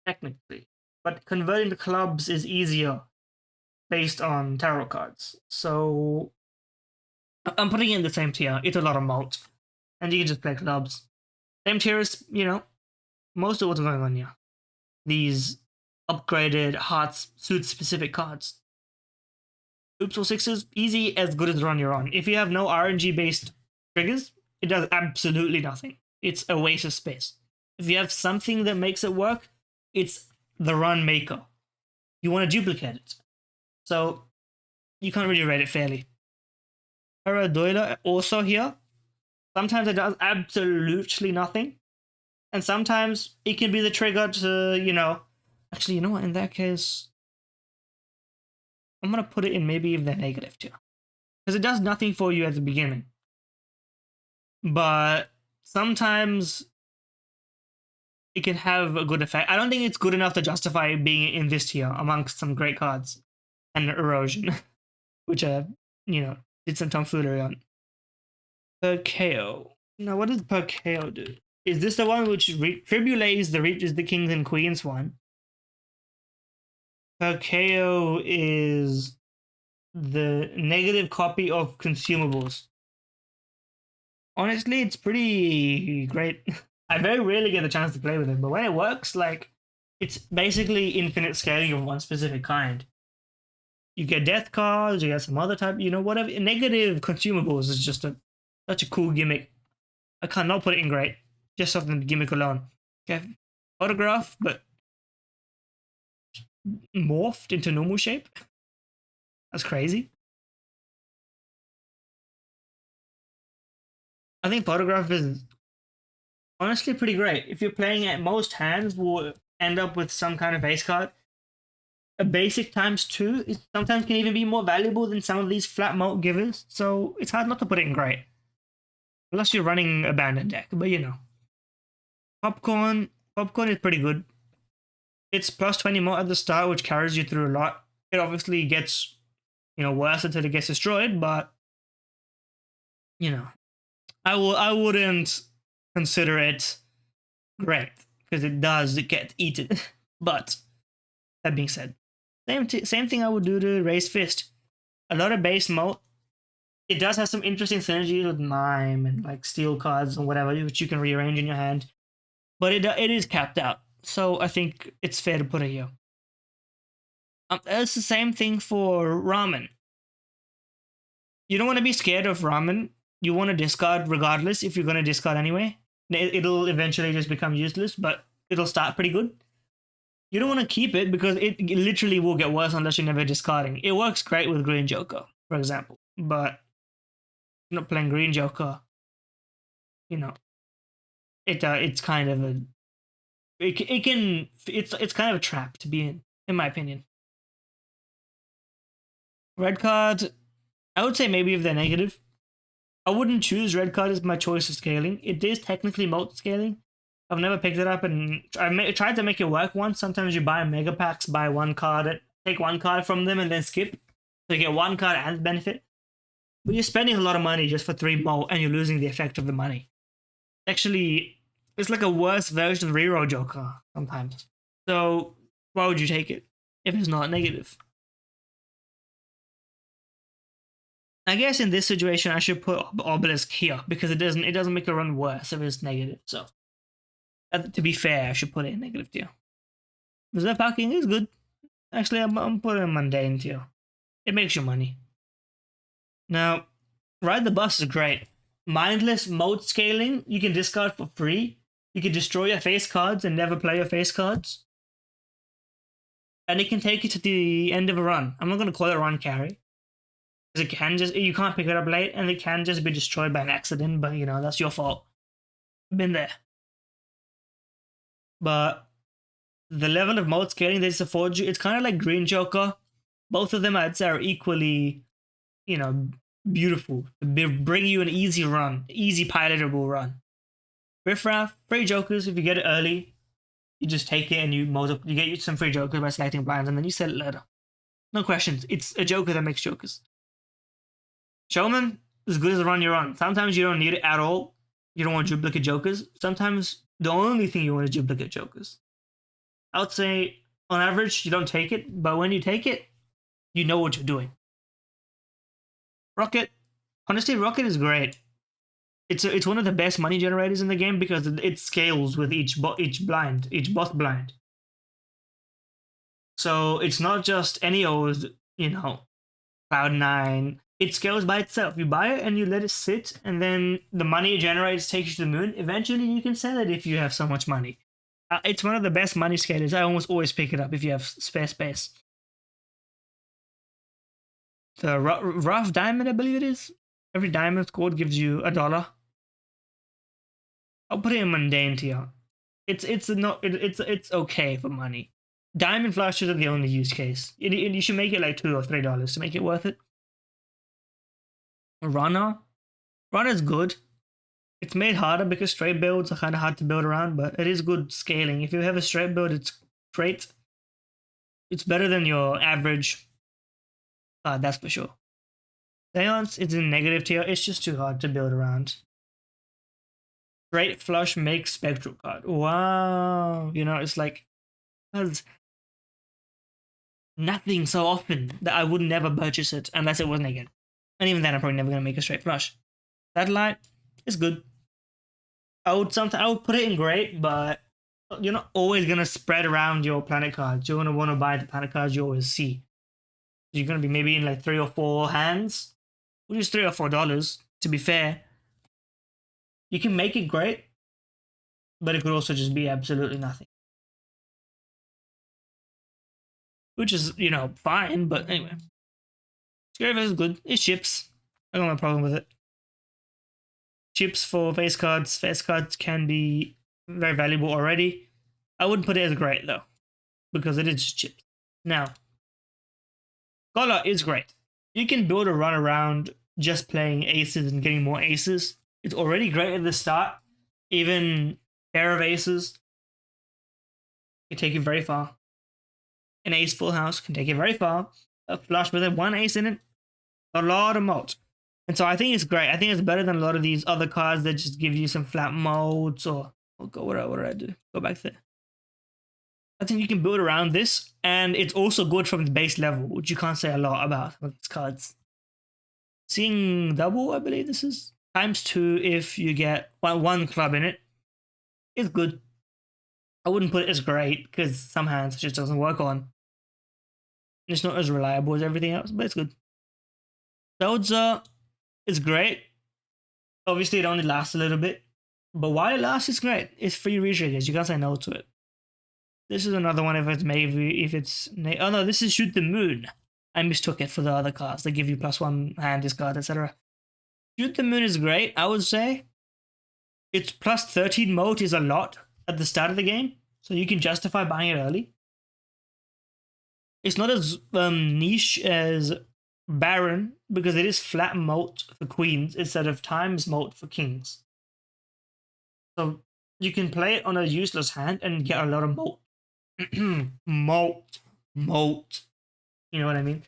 Speaker 1: Technically. But converting the clubs is easier based on tarot cards. So I'm putting it in the same tier. It's a lot of mult. And you can just play clubs. Same tier as, you know, most of what's going on here. These upgraded hearts suit specific cards. Oops or sixes, easy, as good as the run you're on. If you have no RNG based triggers, it does absolutely nothing. It's a waste of space. If you have something that makes it work, it's the run maker. You want to duplicate it. So you can't really rate it fairly. Paradoila also here. Sometimes it does absolutely nothing. And sometimes it can be the trigger to, you know... Actually, you know what? In that case... I'm going to put it in maybe the negative tier. Because it does nothing for you at the beginning. But sometimes it can have a good effect. I don't think it's good enough to justify being in this tier amongst some great cards. And Erosion, which I, you know, did some tomfoolery on. Perkeo. Now, what does Perkeo do? Is this the one which tribulates the reaches the kings and queens one? Perkeo is the negative copy of consumables. Honestly, it's pretty great. I very rarely get a chance to play with it, but when it works, like, it's basically infinite scaling of one specific kind. You get death cards, you get some other type, you know, whatever. Negative consumables is just such a cool gimmick. I cannot put it in great, just off the gimmick alone. Okay, autograph, but morphed into normal shape. That's crazy. I think photograph is honestly pretty great. If you're playing at most hands, will end up with some kind of base card. A basic times two is sometimes can even be more valuable than some of these flat moat givers. So it's hard not to put it in great, unless you're running abandoned deck. But you know, popcorn is pretty good. It's plus 20 moat at the start, which carries you through a lot. It obviously gets worse until it gets destroyed, but you know, I wouldn't consider it great because it does get eaten. But that being said, same thing I would do to Raise Fist. A lot of base moat. It does have some interesting synergies with Mime and like Steel cards and whatever, which you can rearrange in your hand. But it is capped out, so I think it's fair to put it here. It's the same thing for Ramen. You don't want to be scared of Ramen. You want to discard regardless if you're going to discard anyway. It'll eventually just become useless, but it'll start pretty good. You don't want to keep it because it literally will get worse unless you're never discarding. It works great with Green Joker, for example, but you're not playing Green Joker. It's kind of a it's kind of a trap to be in my opinion. Red card, I would say maybe if they're negative. I wouldn't choose red card as my choice of scaling. It is technically multi scaling. I've never picked it up, and I tried to make it work once. Sometimes you buy mega packs, buy one card, take one card from them, and then skip. So you get one card and benefit. But you're spending a lot of money just for 3 more, and you're losing the effect of the money. Actually, it's like a worse version of Reroll Joker sometimes. So why would you take it if it's not negative? I guess in this situation I should put Obelisk here because it doesn't make a run worse if it's negative. So to be fair, I should put it in negative tier. Reserve packing is good. Actually, I'm putting it in mundane tier. It makes you money. Now, Ride the Bus is great. Mindless mode scaling, you can discard for free. You can destroy your face cards and never play your face cards. And it can take you to the end of a run. I'm not going to call it run carry. Because you can't pick it up late and it can just be destroyed by an accident, but that's your fault. Been there. But the level of mode scaling that this affords you, it's kind of like Green Joker. Both of them, I'd say, are equally, beautiful. They bring you an easy run, easy pilotable run. Riffraff, free jokers. If you get it early, you just take it and you get some free jokers by selecting blinds, and then you sell it later. No questions. It's a joker that makes jokers. Showman, as good as the run you're on. Sometimes you don't need it at all. You don't want duplicate jokers. Sometimes the only thing you want is duplicate jokers. I would say, on average, you don't take it, but when you take it, you know what you're doing. Rocket, honestly, Rocket is great. It's one of the best money generators in the game because it scales with each boss blind. So it's not just any old, Cloud9. It scales by itself. You buy it and you let it sit, and then the money it generates takes you to the moon. Eventually, you can sell it if you have so much money. It's one of the best money scalers. I almost always pick it up if you have spare space. The rough diamond, I believe it is. Every diamond scored gives you $1. I'll put it in mundane tier. It's okay for money. Diamond flashes are the only use case. You should make it like $2 or $3 to make it worth it. Runner's good. It's made harder because straight builds are kind of hard to build around, but it is good scaling. If you have a straight build, it's great. It's better than your average. That's for sure. Seance is in negative tier. It's just too hard to build around. Straight flush makes spectral card. Wow. It's like nothing so often that I would never purchase it unless it was negative. And even then, I'm probably never going to make a straight flush. Satellite is good. I would put it in great, but you're not always going to spread around your planet cards. You're going to want to buy the planet cards you always see. You're going to be maybe in like 3 or 4 hands, which is $3 or $4, to be fair. You can make it great, but it could also just be absolutely nothing. which is, you know, fine. But anyway, Scary Face is good. It's chips. I got no problem with it. Chips for face cards. Face cards can be very valuable already. I wouldn't put it as great though, because it is just chips. Now, Scholar is great. You can build a run around just playing aces and getting more aces. It's already great at the start. Even pair of aces can take you very far. An ace full house can take you very far. A flush with one ace in it, a lot of moat. And so I think it's great. I think it's better than a lot of these other cards that just give you some flat moats or go, what did I do? Go back there. I think you can build around this, and it's also good from the base level, which you can't say a lot about with these cards. Seeing double, I believe this is ×2 if you get one club in it. It's good. I wouldn't put it as great because some hands it just doesn't work on. It's not as reliable as everything else, but it's good. Zelda is great. Obviously, it only lasts a little bit, but while it lasts, it's great. It's free retriggers. You can't say no to it. This is another one if it's oh no, this is Shoot the Moon. I mistook it for the other cards. They give you +1 hand discard, etc. Shoot the Moon is great, I would say. Its +13 moat is a lot at the start of the game, so you can justify buying it early. It's not as niche as Baron, because it is flat moat for queens instead of times moat for kings. So you can play it on a useless hand and get a lot of moat. moat. You know what I mean?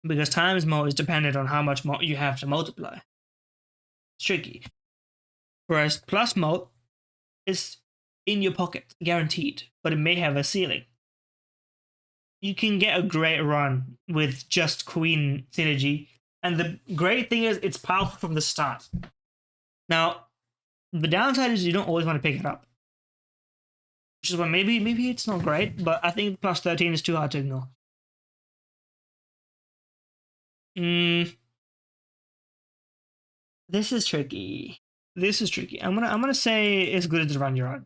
Speaker 1: Because times moat is dependent on how much moat you have to multiply. It's tricky. Whereas plus moat is in your pocket, guaranteed, but it may have a ceiling. You can get a great run with just queen synergy, and the great thing is it's powerful from the start. Now, the downside is you don't always want to pick it up, which is why maybe it's not great, but I think +13 is too hard to ignore. This is tricky. I'm gonna say it's good as a run you're on.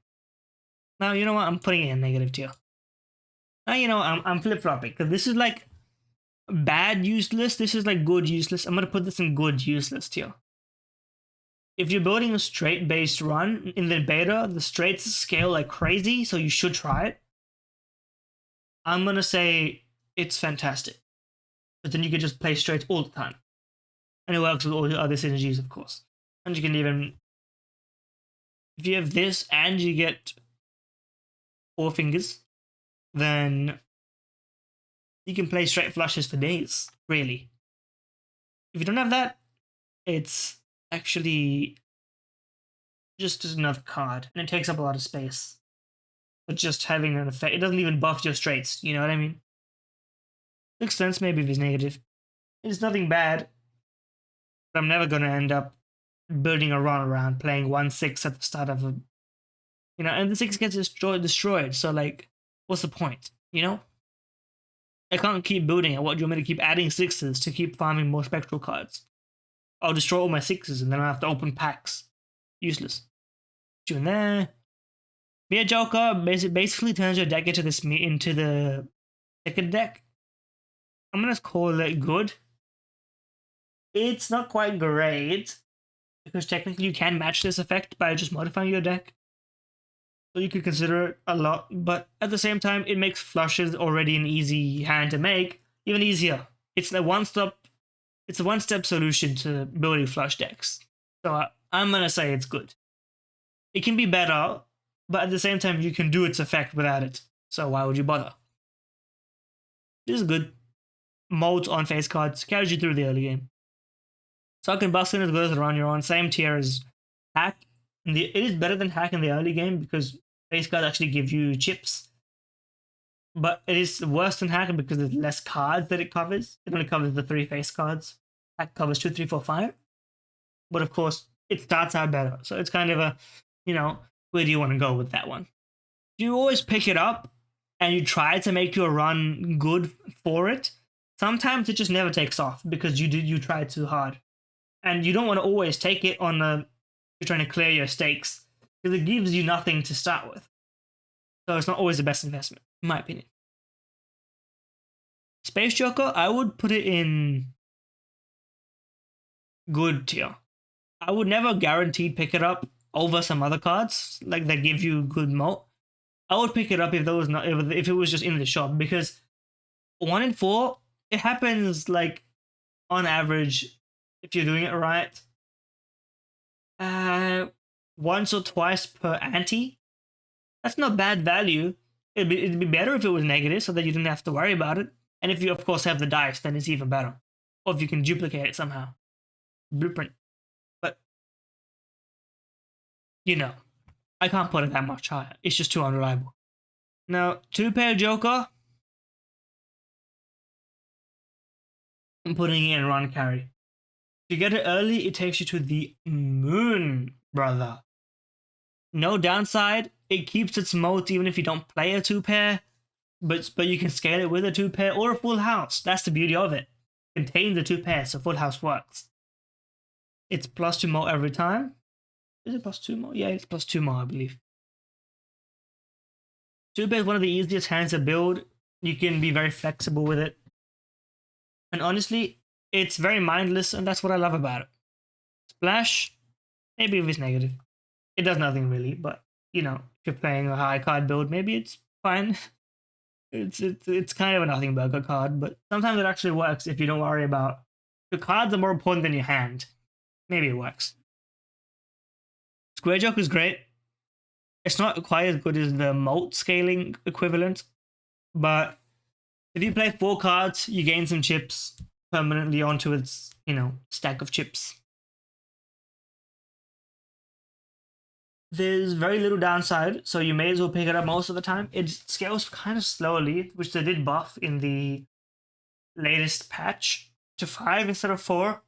Speaker 1: Now you know what? I'm putting it in negative tier. Now you know I'm flip flopping because this is like bad useless. This is like good useless. I'm gonna put this in good useless tier. If you're building a straight based run in the beta, the straights scale like crazy, so you should try it. I'm gonna say it's fantastic, but then you can just play straight all the time, and it works with all the other synergies, of course. And you can even, if you have this and you get 4 fingers, then you can play straight flushes for days, really. If you don't have that, it's actually just another card, and it takes up a lot of space. But just having an effect, it doesn't even buff your straights, you know what I mean? Makes sense maybe if it's negative. It's nothing bad, but I'm never gonna end up building a run around playing 1/6 at the start of a, you know, and the 6 gets destroyed. So like, what's the point? You know, I can't keep building it. What do you want me to keep adding 6s to keep farming more spectral cards? I'll destroy all my 6s and then I have to open packs. Useless. Doing there. Mere Joker basically turns your deck into the second deck. I'm gonna call it good. It's not quite great, because technically you can match this effect by just modifying your deck. So you could consider it a lot, but at the same time, it makes flushes already an easy hand to make even easier. It's a one-step solution to building flush decks. So I'm gonna say it's good. It can be better, but at the same time, you can do its effect without it. So why would you bother? This is good. Modes on face cards carries you through the early game. Suck and Bustin is good as a run you're on. Same tier as Hack. It is better than Hack in the early game because face cards actually give you chips. But it is worse than Hack because there's less cards that it covers. It only covers the 3 face cards. Hack covers 2, 3, 4, 5. But of course, it starts out better. So it's kind of a, you know, where do you want to go with that one? You always pick it up and you try to make your run good for it. Sometimes it just never takes off because you tried too hard. And you don't want to always take it on you're trying to clear your stakes, because it gives you nothing to start with. So it's not always the best investment, in my opinion. Space Joker, I would put it in good tier. I would never guaranteed pick it up over some other cards like that give you good moat. I would pick it up if there was not if it was just in the shop, because 1 in 4 it happens like on average, if you're doing it right, uh, once or twice per ante. That's not bad value. It'd be better if it was negative so that you didn't have to worry about it. And if you, of course, have the dice, then it's even better. Or if you can duplicate it somehow. Blueprint. But, you know, I can't put it that much higher. It's just too unreliable. Now, 2-pair Joker. I'm putting it in run carry. If you get it early, it takes you to the moon, brother. No downside. It keeps its moat even if you don't play a 2-pair. But you can scale it with a 2-pair or a full house. That's the beauty of it. Contains the 2 pairs, so full house works. It's +2 more every time. Is it +2 more? Yeah, it's +2 more, I believe. 2-pair is one of the easiest hands to build. You can be very flexible with it. And honestly, it's very mindless, and that's what I love about it. Splash, maybe if it's negative. It does nothing really, but you know, if you're playing a high card build, maybe it's fine. It's kind of a nothing burger card, but sometimes it actually works if you don't worry about the cards are more important than your hand. Maybe it works. Square Joke is great. It's not quite as good as the moat scaling equivalent, but if you play 4 cards, you gain some chips permanently onto its, stack of chips. There's very little downside, so you may as well pick it up most of the time. It scales kind of slowly, which they did buff in the latest patch to 5 instead of 4.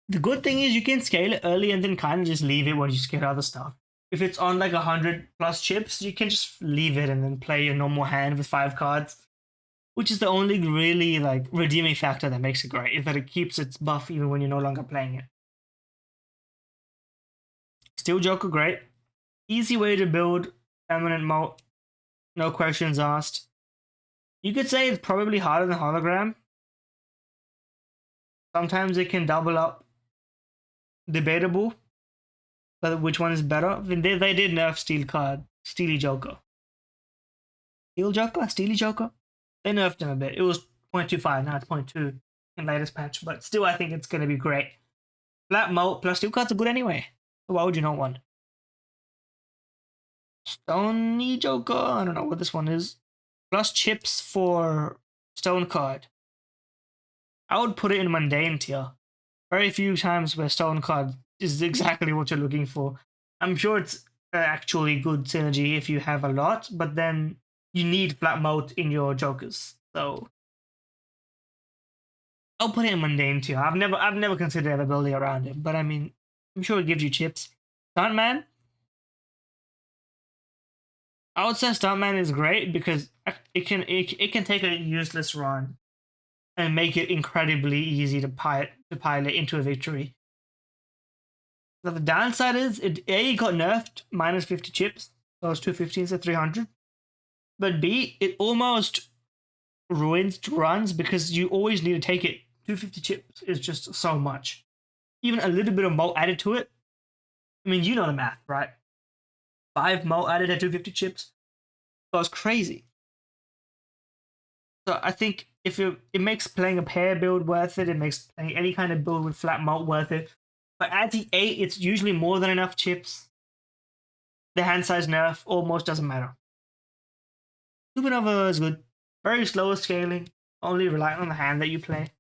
Speaker 1: The good thing is you can scale it early and then kind of just leave it when you scale other stuff. If it's on like 100+ chips, you can just leave it and then play your normal hand with 5 cards, which is the only really like redeeming factor that makes it great, is that it keeps its buff even when you're no longer playing it. Still Joker great. Easy way to build permanent moat. No questions asked. You could say it's probably harder than hologram. Sometimes it can double up. Debatable. But which one is better? I mean, they did nerf Steely Joker. Steel Joker? Steely Joker? They nerfed him a bit. It was 0.25, now it's 0.2 in latest patch. But still, I think it's going to be great. Flat moat plus steel cards are good anyway. So why would you not want? Stony Joker? I don't know what this one is. Plus chips for stone card. I would put it in mundane tier. Very few times where stone card is exactly what you're looking for. I'm sure it's actually good synergy if you have a lot, but then you need flat moat in your jokers. So I'll put it in mundane tier. I've never considered ever building around it, but I mean, I'm sure it gives you chips. Stuntman, I would say Stuntman is great because it can take a useless run and make it incredibly easy to pilot into a victory. So the downside is it got nerfed -50 chips, so it's 250 instead of 300. But B, it almost ruins runs because you always need to take it. 250 chips is just so much. Even a little bit of moat added to it. I mean, you know the math, right? 5 moat added at 250 chips. So it's crazy. So I think it makes playing a pair build worth it. It makes playing any kind of build with flat moat worth it. But at the 8, it's usually more than enough chips. The hand size nerf almost doesn't matter. Supernova is good. Very slow scaling. Only relying on the hand that you play.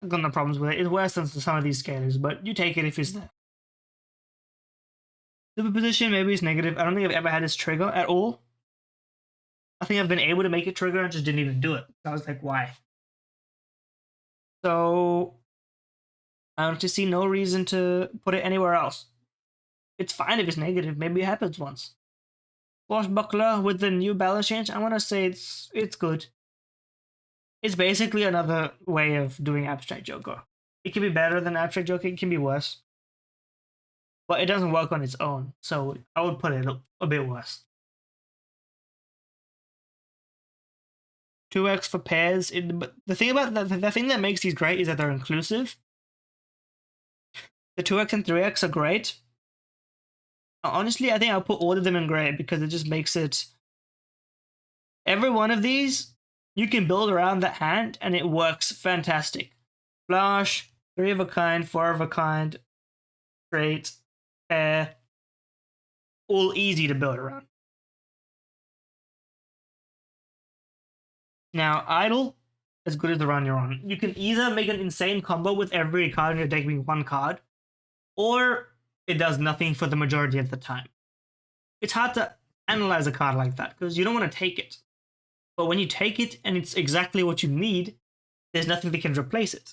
Speaker 1: I've got no problems with it. It's worse than some of these scalers, but you take it if it's there. Superposition, maybe it's negative. I don't think I've ever had this trigger at all. I think I've been able to make it trigger and just didn't even do it. I was like, why? So I don't see no reason to put it anywhere else. It's fine if it's negative. Maybe it happens once. Swashbuckler with the new balance change, I want to say it's good. It's basically another way of doing Abstract Joker. It can be better than Abstract Joker. It can be worse. But it doesn't work on its own. So I would put it a bit worse. 2x for pairs. But the thing about the thing that makes these great is that they're inclusive. The 2x and 3x are great. Honestly, I think I'll put all of them in great because it just makes it. Every one of these, you can build around that hand and it works fantastic. Flush, 3 of a kind, 4 of a kind, straight, pair, all easy to build around. Now, idle, as good as the run you're on. You can either make an insane combo with every card in your deck being one card, or it does nothing for the majority of the time. It's hard to analyze a card like that because you don't want to take it. But when you take it and it's exactly what you need, there's nothing that can replace it.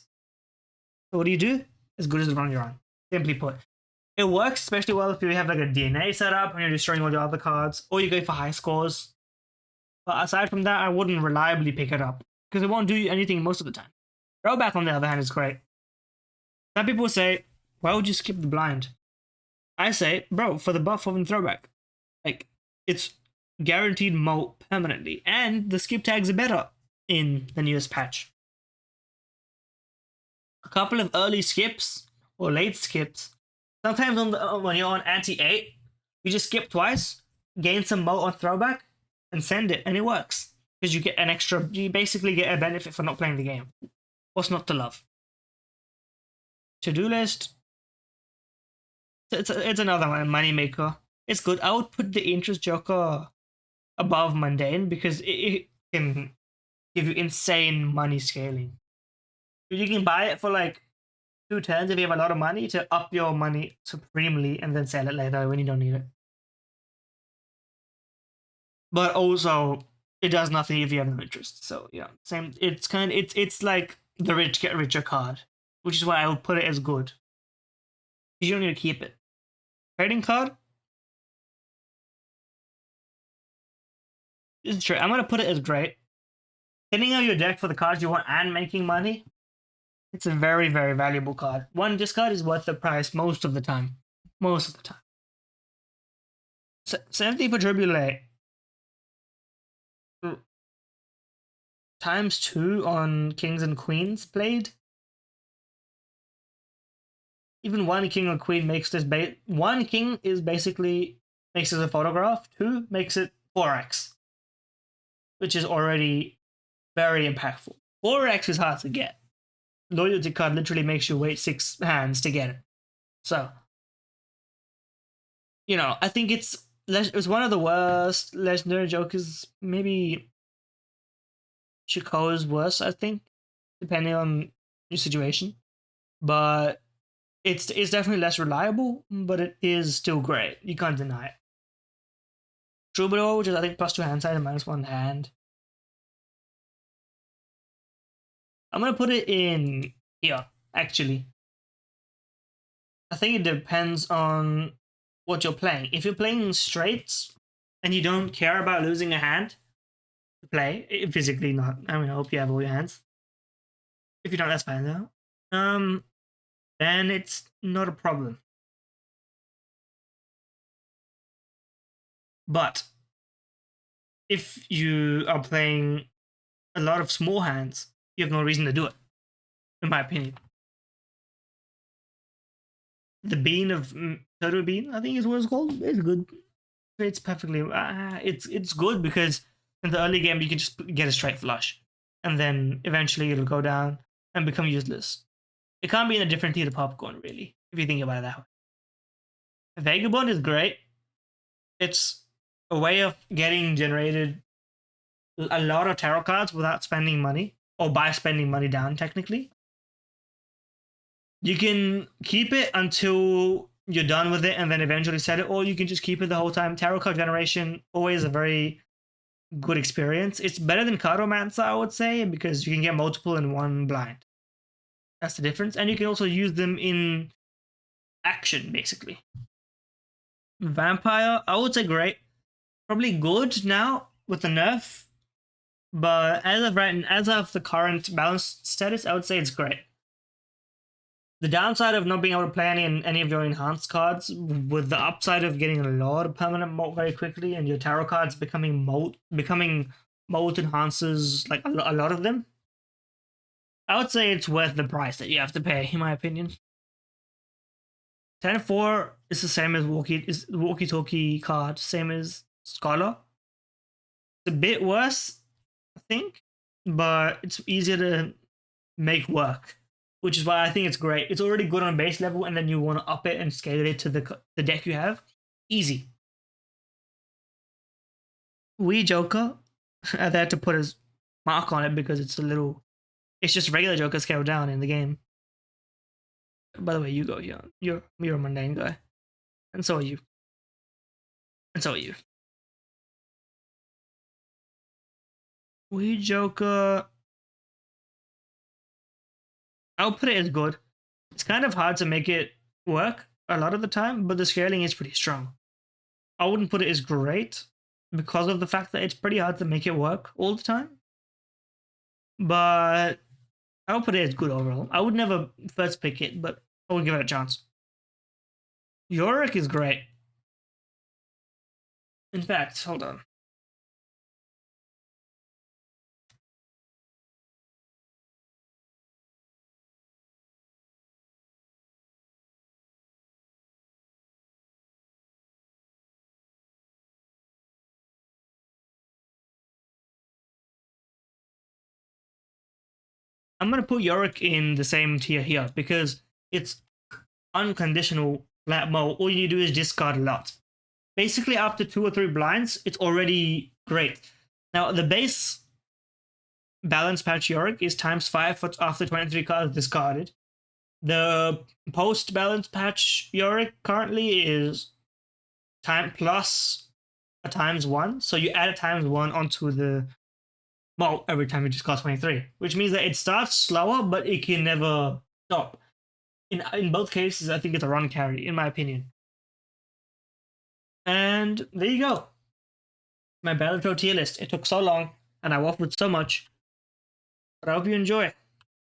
Speaker 1: So what do? As good as the run you're on. Simply put. It works especially well if you have like a DNA setup and you're destroying all the other cards, or you go for high scores. But aside from that, I wouldn't reliably pick it up because it won't do you anything most of the time. Throwback, on the other hand, is great. Some people say, why would you skip the blind? I say, bro, for the buff of throwback. Like, it's guaranteed moat permanently, and the skip tags are better in the newest patch. A couple of early skips or late skips. Sometimes when you're on Ante 8, you just skip twice, gain some moat on throwback, and send it, and it works. Because you get an extra, you basically get a benefit for not playing the game. What's not to love? To-do list. It's another one, moneymaker. It's good. I would put the interest joker above mundane because it can give you insane money scaling. You can buy it for like 2 turns if you have a lot of money to up your money supremely and then sell it later when you don't need it. But also, it does nothing if you have no interest. So yeah, same. It's like the rich get richer card, which is why I would put it as good. You don't need to keep it. Trading card. It's true. I'm gonna put it as great. Hitting out your deck for the cards you want and making money. It's a very, very valuable card. One discard is worth the price most of the time. Most of the time. Same thing for Tribulate. ×2 on kings and queens played. Even one king or queen makes this one king is basically makes it a photograph. 2 makes it 4x, which is already very impactful. 4x is hard to get. Loyalty card literally makes you wait 6 hands to get it. So, you know, I think it's one of the worst legendary jokers. Maybe Chico's worse, I think, depending on your situation. But it's definitely less reliable, but it is still great. You can't deny it. Troubadour, which is I think +2 hand size and -1 hand. I'm gonna put it in here, actually. I think it depends on what you're playing. If you're playing straights and you don't care about losing a hand to play, physically not. I mean, I hope you have all your hands. If you don't, that's fine though. Then it's not a problem. But if you are playing a lot of small hands, you have no reason to do it, in my opinion. The bean of Turtle Bean, I think is what it's called. It's good. It's perfectly. It's good because in the early game you can just get a straight flush, and then eventually it'll go down and become useless. It can't be in a different tier to popcorn, really, if you think about it that way. Vagabond is great. It's a way of getting generated a lot of tarot cards without spending money, or by spending money down, technically. You can keep it until you're done with it and then eventually sell it, or you can just keep it the whole time. Tarot card generation, always a very good experience. It's better than Cardomancer, I would say, because you can get multiple in one blind. That's the difference. And you can also use them in action, basically. Vampire, I would say great. Probably good now with the nerf. But as of the current balance status, I would say it's great. The downside of not being able to play any of your enhanced cards, with the upside of getting a lot of permanent moat very quickly, and your tarot cards becoming mode enhances like a lot of them. I would say it's worth the price that you have to pay, in my opinion. 10-4 is the same as walkie talkie card, same as Scholar. It's a bit worse, I think, but it's easier to make work, which is why I think it's great. It's already good on base level, and then you want to up it and scale it to the deck you have. Easy. Wee Joker, they had to put his mark on it because it's a little. It's just regular Joker scaled down in the game. By the way, you go here. You're a mundane guy, and so are you. And so are you. Wee Joker. I'll put it as good. It's kind of hard to make it work a lot of the time, but the scaling is pretty strong. I wouldn't put it as great because of the fact that it's pretty hard to make it work all the time. But I'll put it as good overall. I would never first pick it, but I would give it a chance. Yorick is great. In fact, hold on. I'm going to put Yorick in the same tier here because it's unconditional flat mode. All you do is discard a lot. Basically, after 2 or 3 blinds, it's already great. Now, the base balance patch Yorick is ×5 after 23 cards discarded. The post balance patch Yorick currently is time plus a ×1. So you add a ×1 onto the every time you discard 23, which means that it starts slower, but it can never stop. In both cases, I think it's a run carry, in my opinion. And there you go. My Balatro tier list. It took so long, and I waffled so much, but I hope you enjoy.